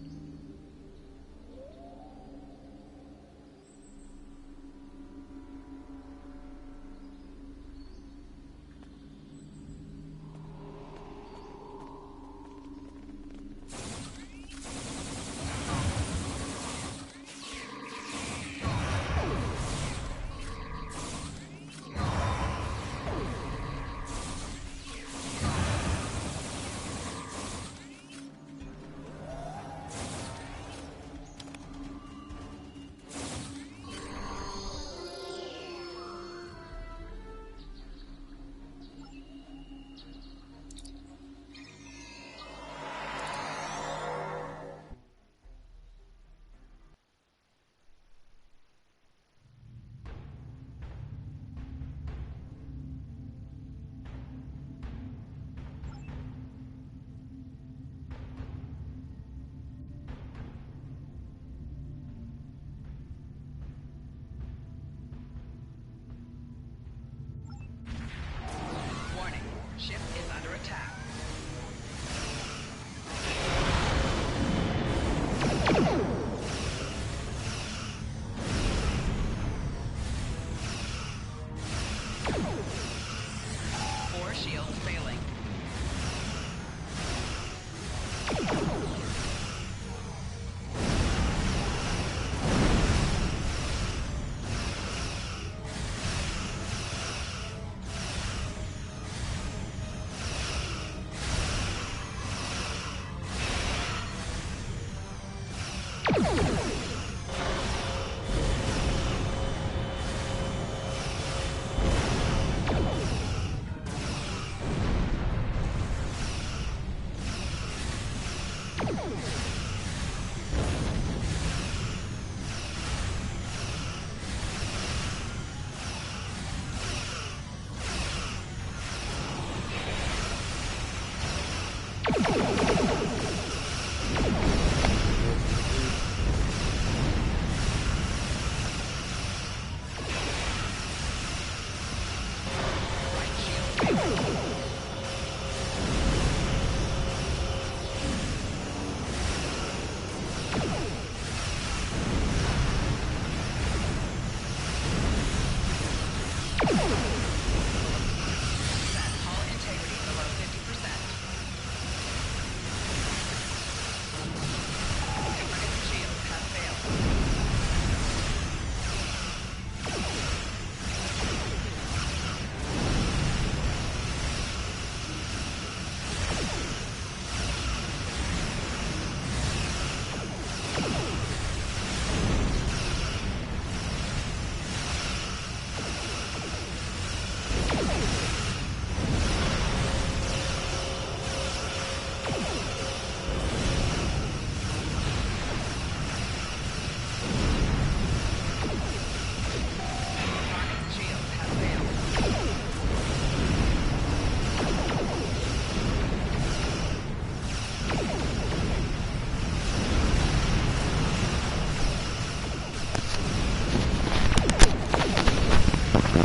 [SPEAKER 1] You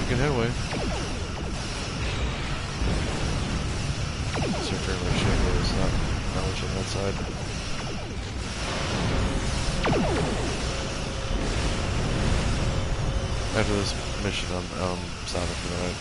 [SPEAKER 1] can head away. Sector ori'shya is not much on that side. After this mission, I'm stopping for the night.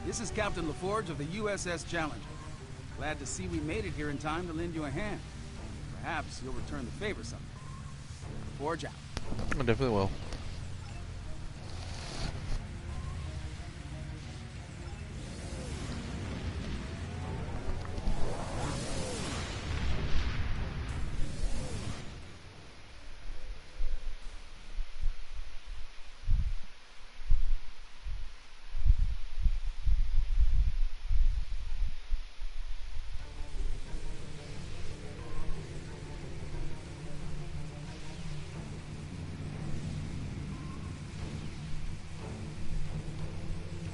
[SPEAKER 11] This is Captain LaForge of the USS Challenger. Glad to see we made it here in time to lend you a hand. Perhaps you'll return the favor someday. LaForge out.
[SPEAKER 1] I definitely will.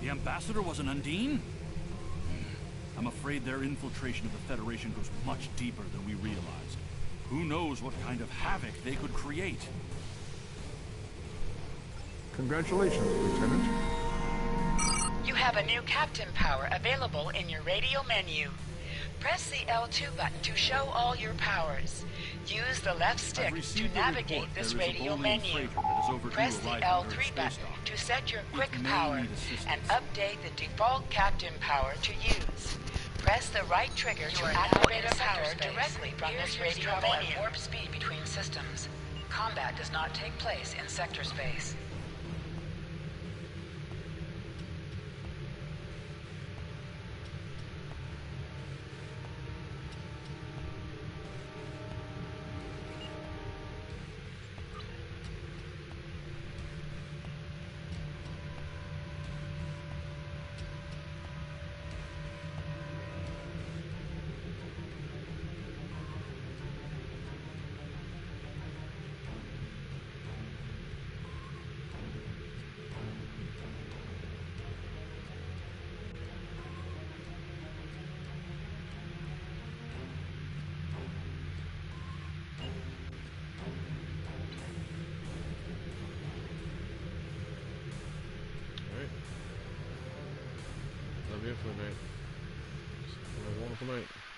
[SPEAKER 3] The Ambassador was an Undine? I'm afraid their infiltration of the Federation goes much deeper than we realized. Who knows what kind of havoc they could create?
[SPEAKER 2] Congratulations, Lieutenant.
[SPEAKER 4] You have a new captain power available in your radio menu. Press the L2 button to show all your powers. Use the left stick to navigate this radio menu. Press the L3 button to set your quick power and update the default captain power to use. Press the right trigger to activate a power directly from this radio menu. Warp speed between systems. Combat does not take place in sector space.
[SPEAKER 1] That'll be it for the night. Have a wonderful night.